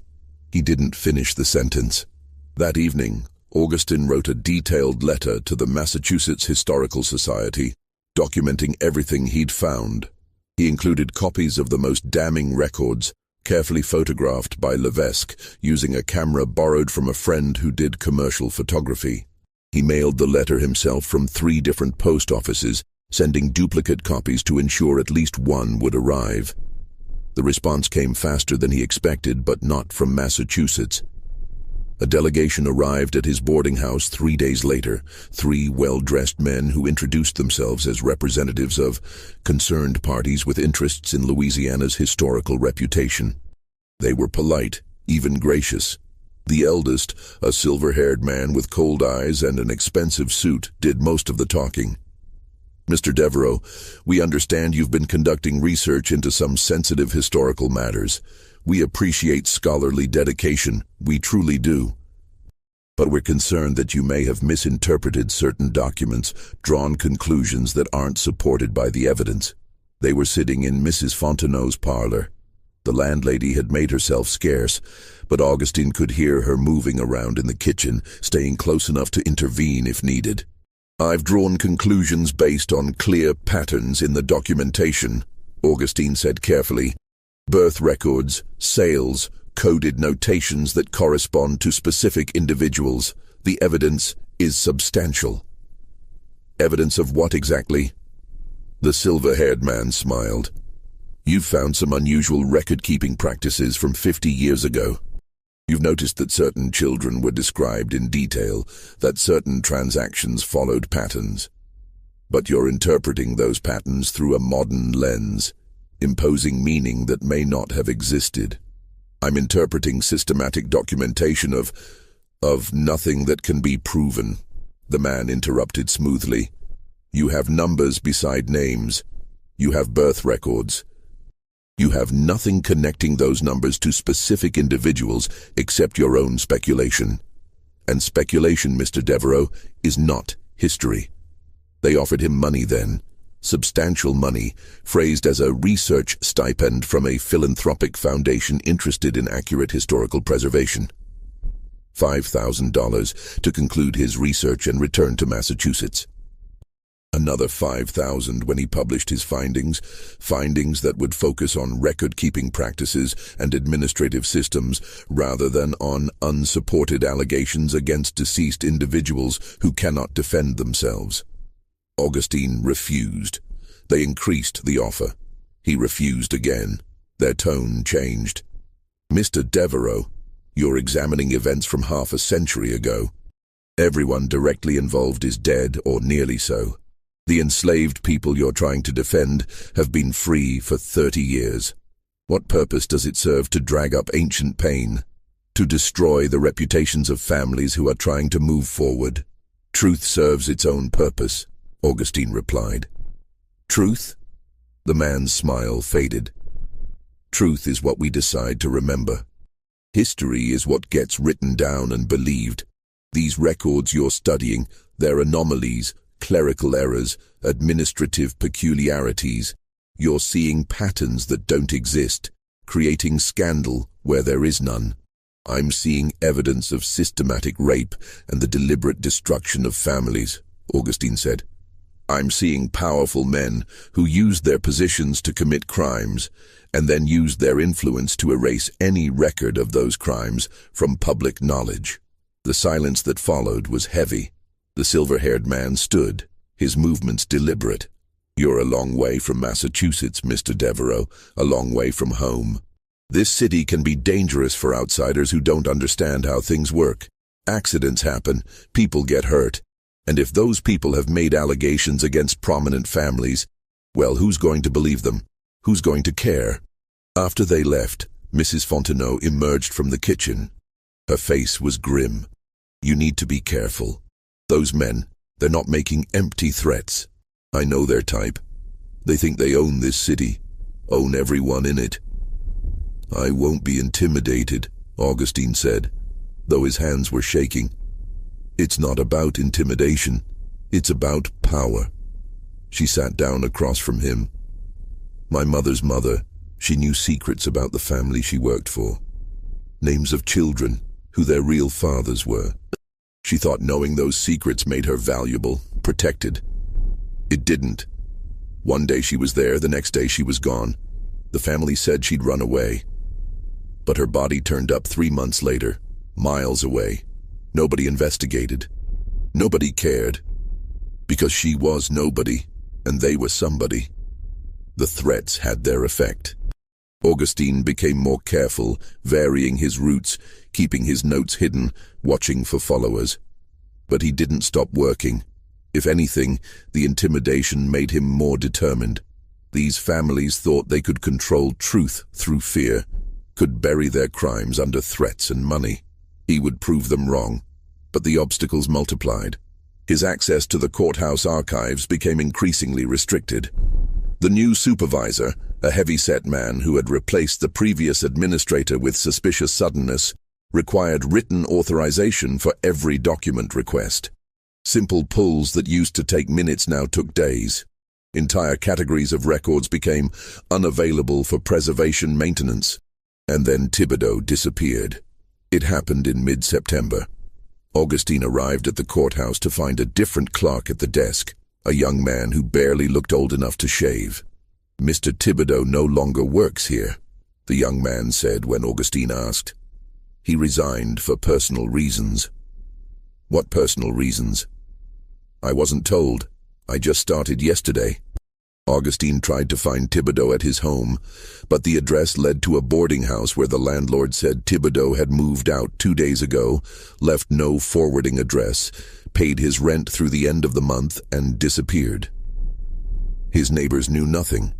He didn't finish the sentence. That evening, Augustine wrote a detailed letter to the Massachusetts Historical Society, documenting everything he'd found. He included copies of the most damning records, carefully photographed by Levesque using a camera borrowed from a friend who did commercial photography. He mailed the letter himself from 3 different post offices, sending duplicate copies to ensure at least one would arrive. The response came faster than he expected, but not from Massachusetts. A delegation arrived at his boarding house 3 days later, 3 well-dressed men who introduced themselves as representatives of concerned parties with interests in Louisiana's historical reputation. They were polite, even gracious. The eldest, a silver-haired man with cold eyes and an expensive suit, did most of the talking. "Mr. Devereaux, we understand you've been conducting research into some sensitive historical matters. We appreciate scholarly dedication, we truly do. But we're concerned that you may have misinterpreted certain documents, drawn conclusions that aren't supported by the evidence." They were sitting in Mrs. Fontenot's parlor. The landlady had made herself scarce, but Augustine could hear her moving around in the kitchen, staying close enough to intervene if needed. "I've drawn conclusions based on clear patterns in the documentation," Augustine said carefully. "Birth records, sales, coded notations that correspond to specific individuals. The evidence is substantial." "Evidence of what exactly?" The silver-haired man smiled. "You've found some unusual record-keeping practices from 50 years ago. You've noticed that certain children were described in detail, that certain transactions followed patterns. But you're interpreting those patterns through a modern lens, imposing meaning that may not have existed. I'm interpreting systematic documentation of nothing that can be proven," the man interrupted smoothly. "You have numbers beside names. You have birth records. You have nothing connecting those numbers to specific individuals except your own speculation. And speculation, Mr. Devereaux, is not history." They offered him money then, substantial money, phrased as a research stipend from a philanthropic foundation interested in accurate historical preservation. $5,000 to conclude his research and return to Massachusetts. Another $5,000 when he published his findings that would focus on record-keeping practices and administrative systems rather than on unsupported allegations against deceased individuals who cannot defend themselves. Augustine refused. They increased the offer. He refused again. Their tone changed. "Mr. Devereaux, you're examining events from half a century ago. Everyone directly involved is dead or nearly so. The enslaved people you're trying to defend have been free for 30 years. What purpose does it serve to drag up ancient pain, to destroy the reputations of families who are trying to move forward? Truth serves its own purpose," Augustine replied. "Truth?" The man's smile faded. "Truth is what we decide to remember. History is what gets written down and believed. These records you're studying, they're anomalies, clerical errors, administrative peculiarities. You're seeing patterns that don't exist, creating scandal where there is none. I'm seeing evidence of systematic rape and the deliberate destruction of families," Augustine said. "I'm seeing powerful men who used their positions to commit crimes and then used their influence to erase any record of those crimes from public knowledge." The silence that followed was heavy. The silver-haired man stood, his movements deliberate. "You're a long way from Massachusetts, Mr. Devereaux, a long way from home. This city can be dangerous for outsiders who don't understand how things work. Accidents happen, people get hurt, and if those people have made allegations against prominent families, well, who's going to believe them? Who's going to care?" After they left, Mrs. Fontenot emerged from the kitchen. Her face was grim. "You need to be careful. Those men, they're not making empty threats. I know their type. They think they own this city, own everyone in it." "I won't be intimidated," Augustine said, though his hands were shaking. "It's not about intimidation. It's about power." She sat down across from him. "My mother's mother, she knew secrets about the family she worked for. Names of children, who their real fathers were. She thought knowing those secrets made her valuable, protected. It didn't. One day she was there, the next day she was gone. The family said she'd run away. But her body turned up 3 months later, miles away. Nobody investigated. Nobody cared. Because she was nobody, and they were somebody. The threats had their effect." Augustine became more careful, varying his routes, keeping his notes hidden, watching for followers. But he didn't stop working. If anything, the intimidation made him more determined. These families thought they could control truth through fear, could bury their crimes under threats and money. He would prove them wrong, but the obstacles multiplied. His access to the courthouse archives became increasingly restricted. The new supervisor, a heavy-set man who had replaced the previous administrator with suspicious suddenness, required written authorization for every document request. Simple pulls that used to take minutes now took days. Entire categories of records became unavailable for preservation maintenance. And then Thibodeau disappeared. It happened in mid-September. Augustine arrived at the courthouse to find a different clerk at the desk, a young man who barely looked old enough to shave. "Mr. Thibodeau no longer works here," the young man said when Augustine asked. "He resigned for personal reasons." "What personal reasons?" "I wasn't told. I just started yesterday." Augustine tried to find Thibodeau at his home, but the address led to a boarding house where the landlord said Thibodeau had moved out 2 days ago, left no forwarding address, paid his rent through the end of the month, and disappeared. His neighbors knew nothing.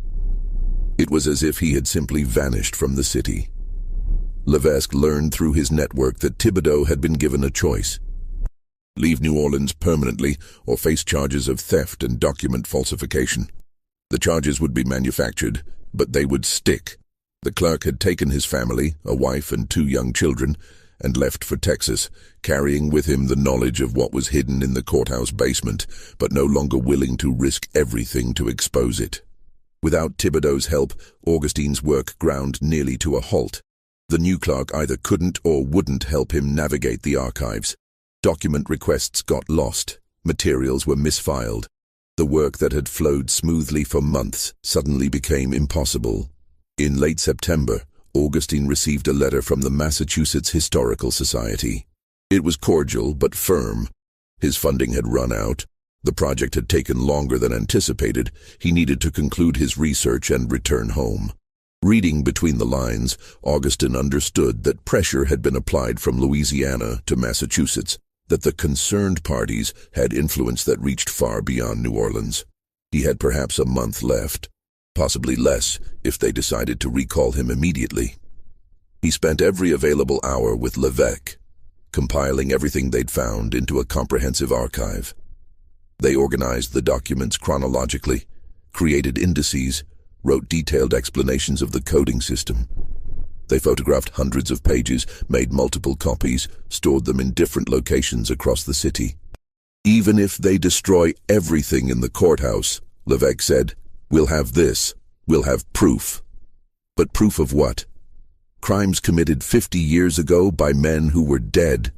It was as if he had simply vanished from the city. Levesque learned through his network that Thibodeau had been given a choice: leave New Orleans permanently or face charges of theft and document falsification. The charges would be manufactured, but they would stick. The clerk had taken his family, a wife and 2 young children, and left for Texas, carrying with him the knowledge of what was hidden in the courthouse basement, but no longer willing to risk everything to expose it. Without Thibodeau's help, Augustine's work ground nearly to a halt. The new clerk either couldn't or wouldn't help him navigate the archives. Document requests got lost. Materials were misfiled. The work that had flowed smoothly for months suddenly became impossible. In late September, Augustine received a letter from the Massachusetts Historical Society. It was cordial but firm. His funding had run out. The project had taken longer than anticipated. He needed to conclude his research and return home. Reading between the lines, Augustine understood that pressure had been applied from Louisiana to Massachusetts, that the concerned parties had influence that reached far beyond New Orleans. He had perhaps a month left, possibly less if they decided to recall him immediately. He spent every available hour with Levesque, compiling everything they'd found into a comprehensive archive. They organized the documents chronologically, created indices, wrote detailed explanations of the coding system. They photographed hundreds of pages, made multiple copies, stored them in different locations across the city. "Even if they destroy everything in the courthouse," Levesque said, "we'll have this. We'll have proof." But proof of what? Crimes committed 50 years ago by men who were dead.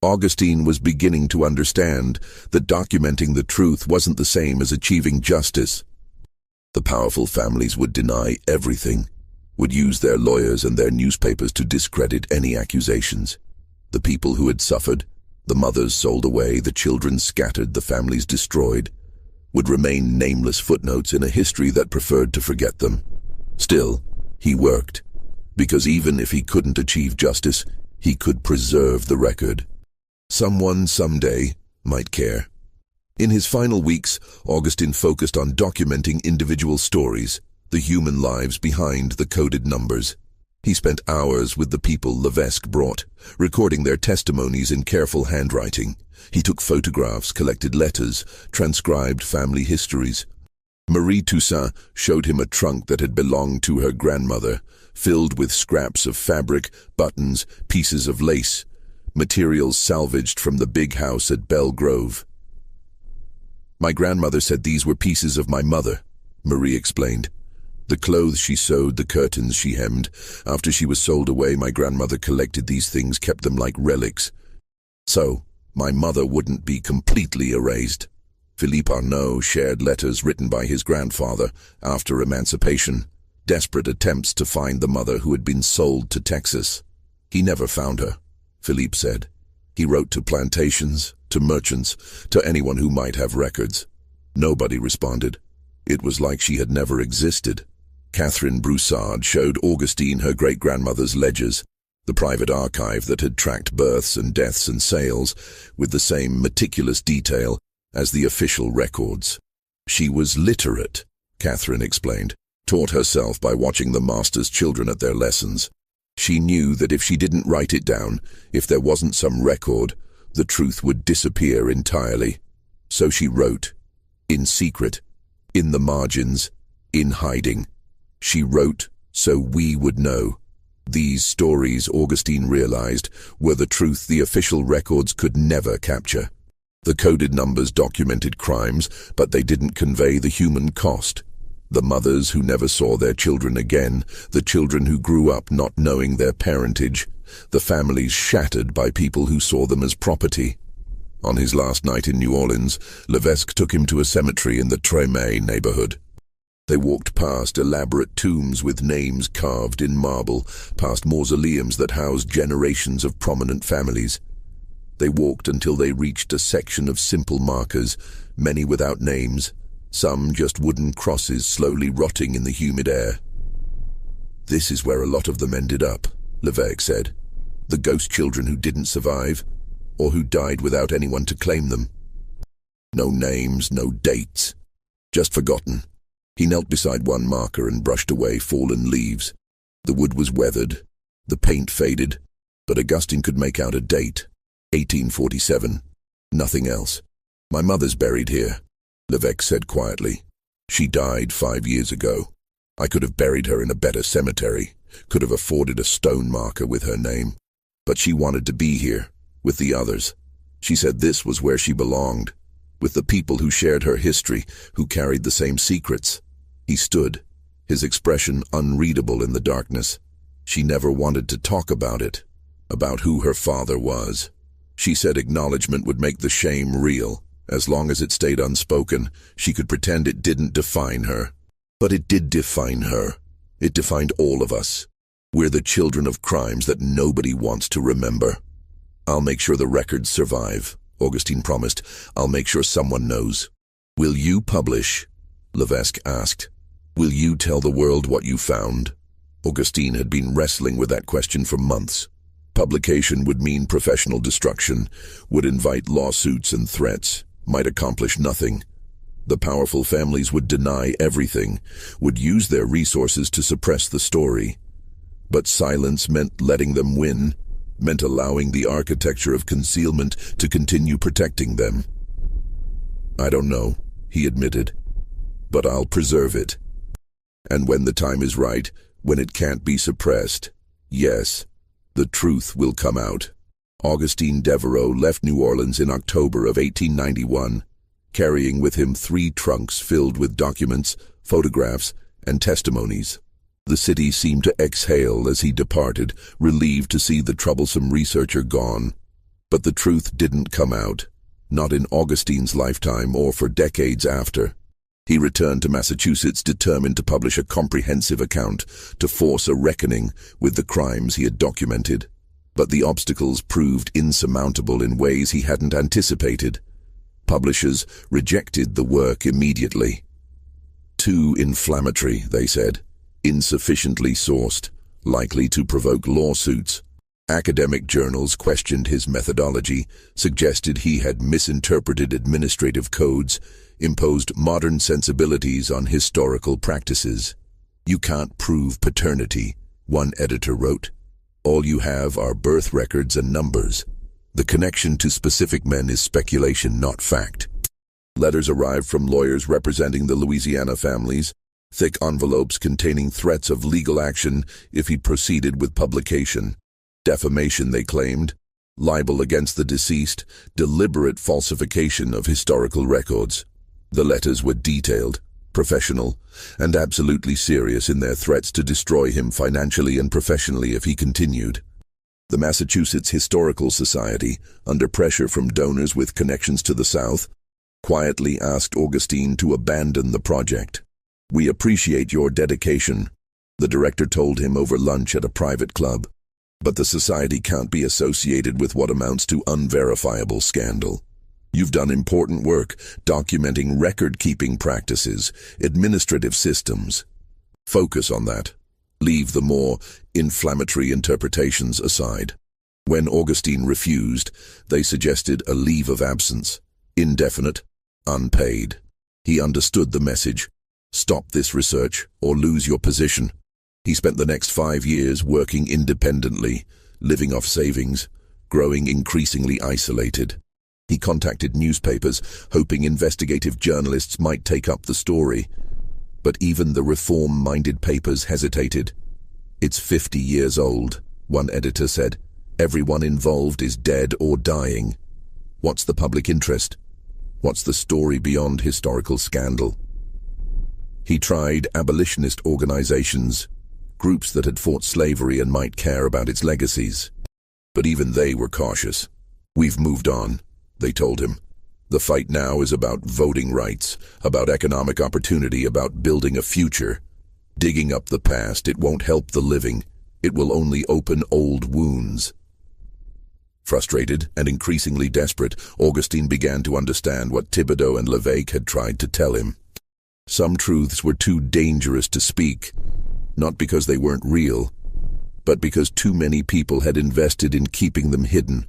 Augustine was beginning to understand that documenting the truth wasn't the same as achieving justice. The powerful families would deny everything, would use their lawyers and their newspapers to discredit any accusations. The people who had suffered, the mothers sold away, the children scattered, the families destroyed, would remain nameless footnotes in a history that preferred to forget them. Still, he worked, because even if he couldn't achieve justice, he could preserve the record. Someone someday might care. In his final weeks, Augustine focused on documenting individual stories, the human lives behind the coded numbers. He spent hours with the people Levesque brought, recording their testimonies in careful handwriting. He took photographs, collected letters, transcribed family histories. Marie Toussaint showed him a trunk that had belonged to her grandmother, filled with scraps of fabric, buttons, pieces of lace, materials salvaged from the big house at Belle Grove. "My grandmother said these were pieces of my mother," Marie explained. "The clothes she sewed, the curtains she hemmed. After she was sold away, my grandmother collected these things, kept them like relics. So, my mother wouldn't be completely erased." Philippe Arnaud shared letters written by his grandfather after emancipation, desperate attempts to find the mother who had been sold to Texas. "He never found her," Philippe said. "He wrote to plantations, to merchants, to anyone who might have records. Nobody responded. It was like she had never existed." Catherine Broussard showed Augustine her great-grandmother's ledgers, the private archive that had tracked births and deaths and sales with the same meticulous detail as the official records. "She was literate," Catherine explained, taught herself by watching the master's children at their lessons. She knew that if she didn't write it down, if there wasn't some record, the truth would disappear entirely. So she wrote, in secret, in the margins, in hiding. She wrote so we would know. These stories, Augustine realized, were the truth the official records could never capture. The coded numbers documented crimes, but they didn't convey the human cost. The mothers who never saw their children again, the children who grew up not knowing their parentage, the families shattered by people who saw them as property. On his last night in New Orleans, Levesque took him to a cemetery in the Tremé neighborhood. They walked past elaborate tombs with names carved in marble, past mausoleums that housed generations of prominent families. They walked until they reached a section of simple markers, many without names, some just wooden crosses slowly rotting in the humid air. "This is where a lot of them ended up," Levesque said. "The ghost children who didn't survive, or who died without anyone to claim them. No names, no dates, just forgotten." He knelt beside one marker and brushed away fallen leaves. The wood was weathered, the paint faded, but Augustine could make out a date, 1847. Nothing else. "My mother's buried here," Levesque said quietly. "She died 5 years ago. I could have buried her in a better cemetery, could have afforded a stone marker with her name. But she wanted to be here, with the others. She said this was where she belonged, with the people who shared her history, who carried the same secrets." He stood, his expression unreadable in the darkness. She never wanted to talk about it, about who her father was. She said acknowledgement would make the shame real. As long as it stayed unspoken, she could pretend it didn't define her. But it did define her. It defined all of us. We're the children of crimes that nobody wants to remember. "I'll make sure the records survive," Augustine promised. "I'll make sure someone knows." "Will you publish?" Levesque asked. "Will you tell the world what you found?" Augustine had been wrestling with that question for months. Publication would mean professional destruction, would invite lawsuits and threats, might accomplish nothing. The powerful families would deny everything, would use their resources to suppress the story. But silence meant letting them win, meant allowing the architecture of concealment to continue protecting them. "I don't know," he admitted, "but I'll preserve it. And when the time is right, when it can't be suppressed, yes, the truth will come out." Augustine Devereaux left New Orleans in October of 1891, carrying with him 3 trunks filled with documents, photographs, and testimonies. The city seemed to exhale as he departed, relieved to see the troublesome researcher gone. But the truth didn't come out, not in Augustine's lifetime or for decades after. He returned to Massachusetts determined to publish a comprehensive account, to force a reckoning with the crimes he had documented. But the obstacles proved insurmountable in ways he hadn't anticipated. Publishers rejected the work immediately. "Too inflammatory," they said, "insufficiently sourced, likely to provoke lawsuits." Academic journals questioned his methodology, suggested he had misinterpreted administrative codes, imposed modern sensibilities on historical practices. "You can't prove paternity," one editor wrote. "All you have are birth records and numbers. The connection to specific men is speculation, not fact." Letters arrived from lawyers representing the Louisiana families, thick envelopes containing threats of legal action if he proceeded with publication. Defamation, they claimed, libel against the deceased, deliberate falsification of historical records. The letters were detailed, professional, and absolutely serious in their threats to destroy him financially and professionally if he continued. The Massachusetts Historical Society, under pressure from donors with connections to the South, quietly asked Augustine to abandon the project. "We appreciate your dedication," the director told him over lunch at a private club. "But the society can't be associated with what amounts to unverifiable scandal. You've done important work documenting record-keeping practices, administrative systems. Focus on that. Leave the more inflammatory interpretations aside." When Augustine refused, they suggested a leave of absence, indefinite, unpaid. He understood the message. Stop this research or lose your position. He spent the next 5 years working independently, living off savings, growing increasingly isolated. He contacted newspapers, hoping investigative journalists might take up the story. But even the reform-minded papers hesitated. "It's 50 years old," one editor said. "Everyone involved is dead or dying." What's the public interest? What's the story beyond historical scandal? He tried abolitionist organizations, groups that had fought slavery and might care about its legacies. But even they were cautious. "We've moved on," they told him. "The fight now is about voting rights, about economic opportunity, about building a future. Digging up the past, it won't help the living. It will only open old wounds." Frustrated and increasingly desperate, Augustine began to understand what Thibodeau and Lévesque had tried to tell him. Some truths were too dangerous to speak, not because they weren't real, but because too many people had invested in keeping them hidden.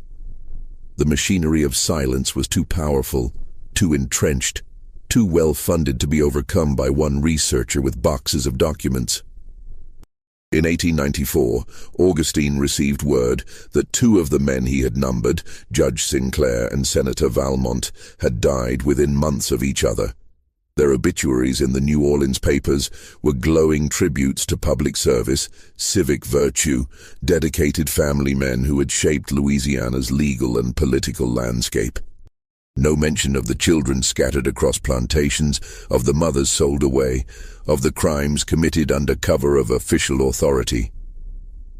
The machinery of silence was too powerful, too entrenched, too well-funded to be overcome by one researcher with boxes of documents. In 1894, Augustine received word that two of the men he had numbered, Judge Sinclair and Senator Valmont, had died within months of each other. Their obituaries in the New Orleans papers were glowing tributes to public service, civic virtue, dedicated family men who had shaped Louisiana's legal and political landscape. No mention of the children scattered across plantations, of the mothers sold away, of the crimes committed under cover of official authority.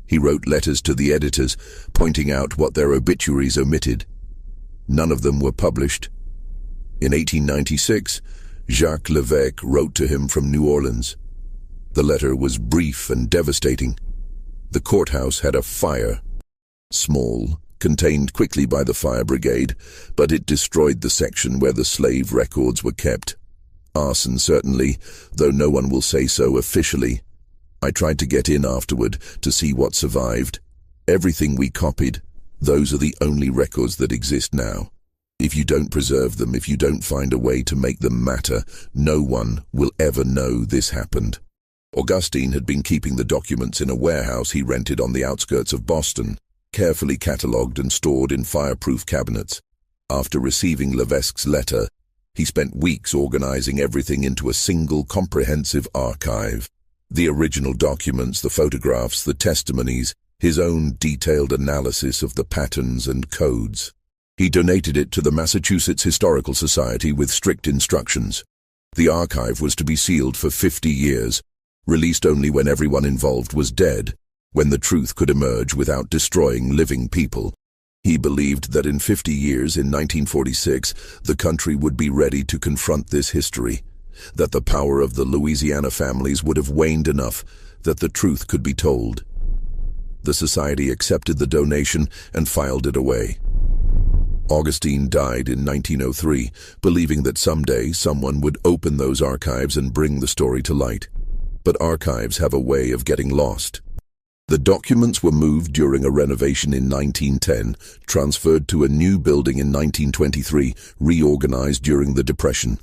He wrote letters to the editors, pointing out what their obituaries omitted. None of them were published. In 1896, Jacques Lévesque wrote to him from New Orleans. The letter was brief and devastating. The courthouse had a fire. Small, contained quickly by the fire brigade, but it destroyed the section where the slave records were kept. Arson, certainly, though no one will say so officially. I tried to get in afterward to see what survived. Everything we copied, those are the only records that exist now. If you don't preserve them, if you don't find a way to make them matter, no one will ever know this happened. Augustine had been keeping the documents in a warehouse he rented on the outskirts of Boston, carefully catalogued and stored in fireproof cabinets. After receiving Lévesque's letter, he spent weeks organizing everything into a single comprehensive archive. The original documents, the photographs, the testimonies, his own detailed analysis of the patterns and codes. He donated it to the Massachusetts Historical Society with strict instructions. The archive was to be sealed for 50 years, released only when everyone involved was dead, when the truth could emerge without destroying living people. He believed that in 50 years, in 1946, the country would be ready to confront this history, that the power of the Louisiana families would have waned enough that the truth could be told. The society accepted the donation and filed it away. Augustine died in 1903, believing that someday someone would open those archives and bring the story to light. But archives have a way of getting lost. The documents were moved during a renovation in 1910, transferred to a new building in 1923, reorganized during the Depression.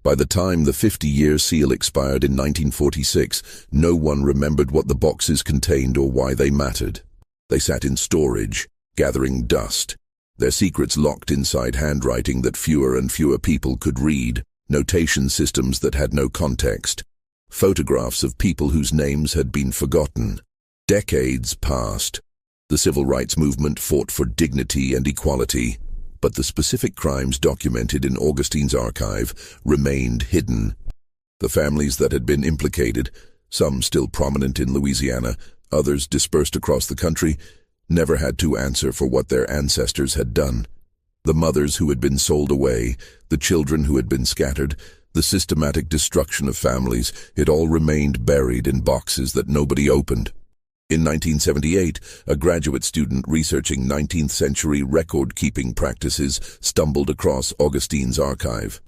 By the time the 50-year seal expired in 1946, no one remembered what the boxes contained or why they mattered. They sat in storage, gathering dust, their secrets locked inside handwriting that fewer and fewer people could read, notation systems that had no context, photographs of people whose names had been forgotten. Decades passed. The civil rights movement fought for dignity and equality, but the specific crimes documented in Augustine's archive remained hidden. The families that had been implicated, some still prominent in Louisiana, others dispersed across the country, never had to answer for what their ancestors had done. The mothers who had been sold away, the children who had been scattered, the systematic destruction of families, it all remained buried in boxes that nobody opened. In 1978, a graduate student researching 19th-century record-keeping practices stumbled across Augustine's archive.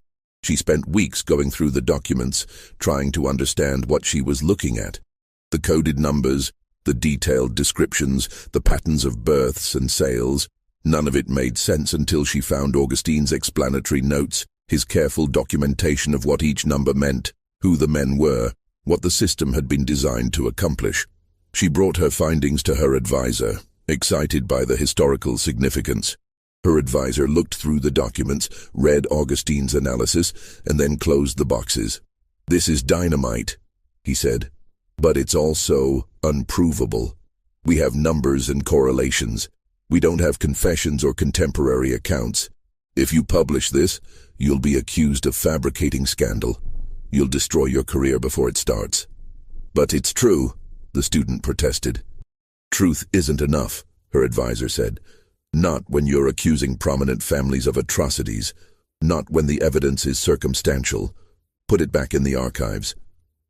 She spent weeks going through the documents, trying to understand what she was looking at. The coded numbers, the detailed descriptions, the patterns of births and sales. None of it made sense until she found Augustine's explanatory notes, his careful documentation of what each number meant, who the men were, what the system had been designed to accomplish. She brought her findings to her advisor, excited by the historical significance. Her advisor looked through the documents, read Augustine's analysis, and then closed the boxes. "This is dynamite," he said, "but it's also unprovable. We have numbers and correlations. We don't have confessions or contemporary accounts. If you publish this, you'll be accused of fabricating scandal. You'll destroy your career before it starts. But it's true, the student protested. Truth isn't enough, her advisor said. Not when you're accusing prominent families of atrocities. Not when the evidence is circumstantial. Put it back in the archives.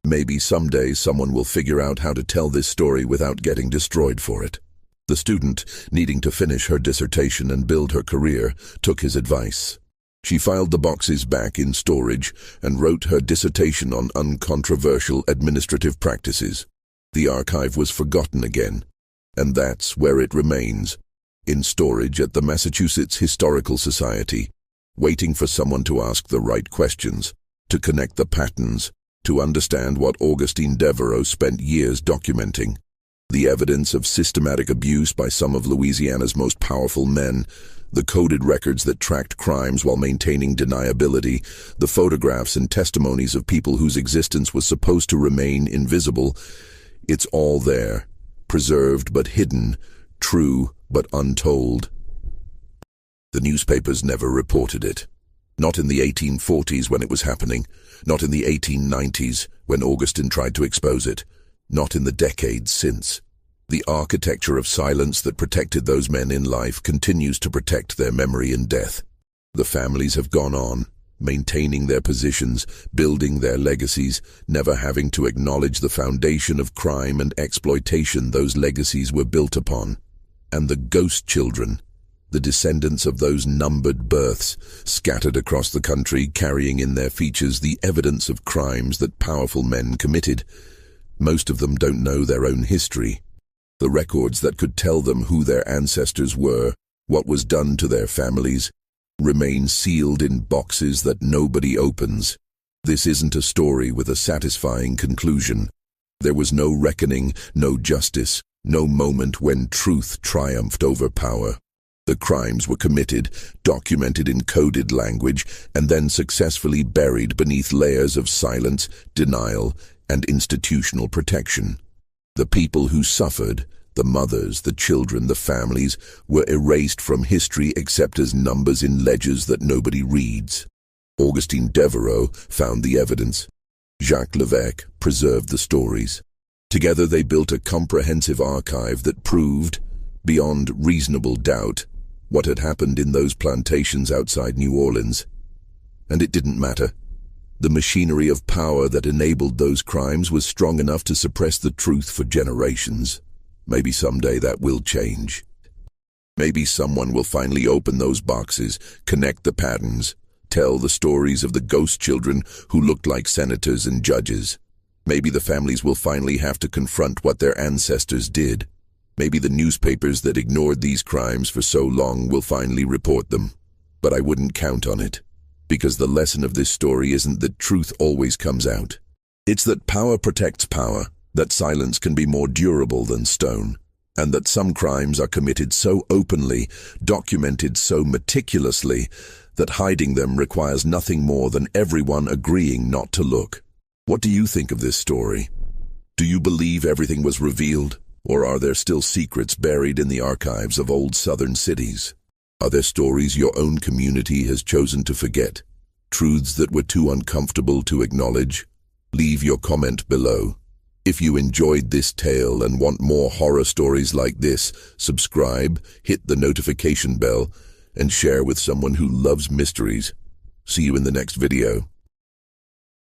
Maybe someday someone will figure out how to tell this story without getting destroyed for it. The student, needing to finish her dissertation and build her career, took his advice. She filed the boxes back in storage and wrote her dissertation on uncontroversial administrative practices. The archive was forgotten again, and that's where it remains, in storage at the Massachusetts Historical Society, waiting for someone to ask the right questions, to connect the patterns, to understand what Augustine Devereaux spent years documenting. The evidence of systematic abuse by some of Louisiana's most powerful men, the coded records that tracked crimes while maintaining deniability, the photographs and testimonies of people whose existence was supposed to remain invisible. It's all there, preserved but hidden, true but untold. The newspapers never reported it. Not in the 1840s when it was happening, not in the 1890s when Augustine tried to expose it, not in the decades since. The architecture of silence that protected those men in life continues to protect their memory in death. The families have gone on, maintaining their positions, building their legacies, never having to acknowledge the foundation of crime and exploitation those legacies were built upon. And the ghost children, the descendants of those numbered births, scattered across the country, carrying in their features the evidence of crimes that powerful men committed. Most of them don't know their own history. The records that could tell them who their ancestors were, what was done to their families, remain sealed in boxes that nobody opens. This isn't a story with a satisfying conclusion. There was no reckoning, no justice, no moment when truth triumphed over power. The crimes were committed, documented in coded language, and then successfully buried beneath layers of silence, denial, and institutional protection. The people who suffered, the mothers, the children, the families, were erased from history except as numbers in ledgers that nobody reads. Augustine Devereaux found the evidence. Jacques Lévesque preserved the stories. Together they built a comprehensive archive that proved, beyond reasonable doubt, what had happened in those plantations outside New Orleans. And it didn't matter. The machinery of power that enabled those crimes was strong enough to suppress the truth for generations. Maybe someday that will change. Maybe someone will finally open those boxes, connect the patterns, tell the stories of the ghost children who looked like senators and judges. Maybe the families will finally have to confront what their ancestors did. Maybe the newspapers that ignored these crimes for so long will finally report them. But I wouldn't count on it. Because the lesson of this story isn't that truth always comes out. It's that power protects power, that silence can be more durable than stone, and that some crimes are committed so openly, documented so meticulously, that hiding them requires nothing more than everyone agreeing not to look. What do you think of this story? Do you believe everything was revealed, or are there still secrets buried in the archives of old southern cities? Are there stories your own community has chosen to forget? Truths that were too uncomfortable to acknowledge? Leave your comment below. If you enjoyed this tale and want more horror stories like this, subscribe, hit the notification bell, and share with someone who loves mysteries. See you in the next video.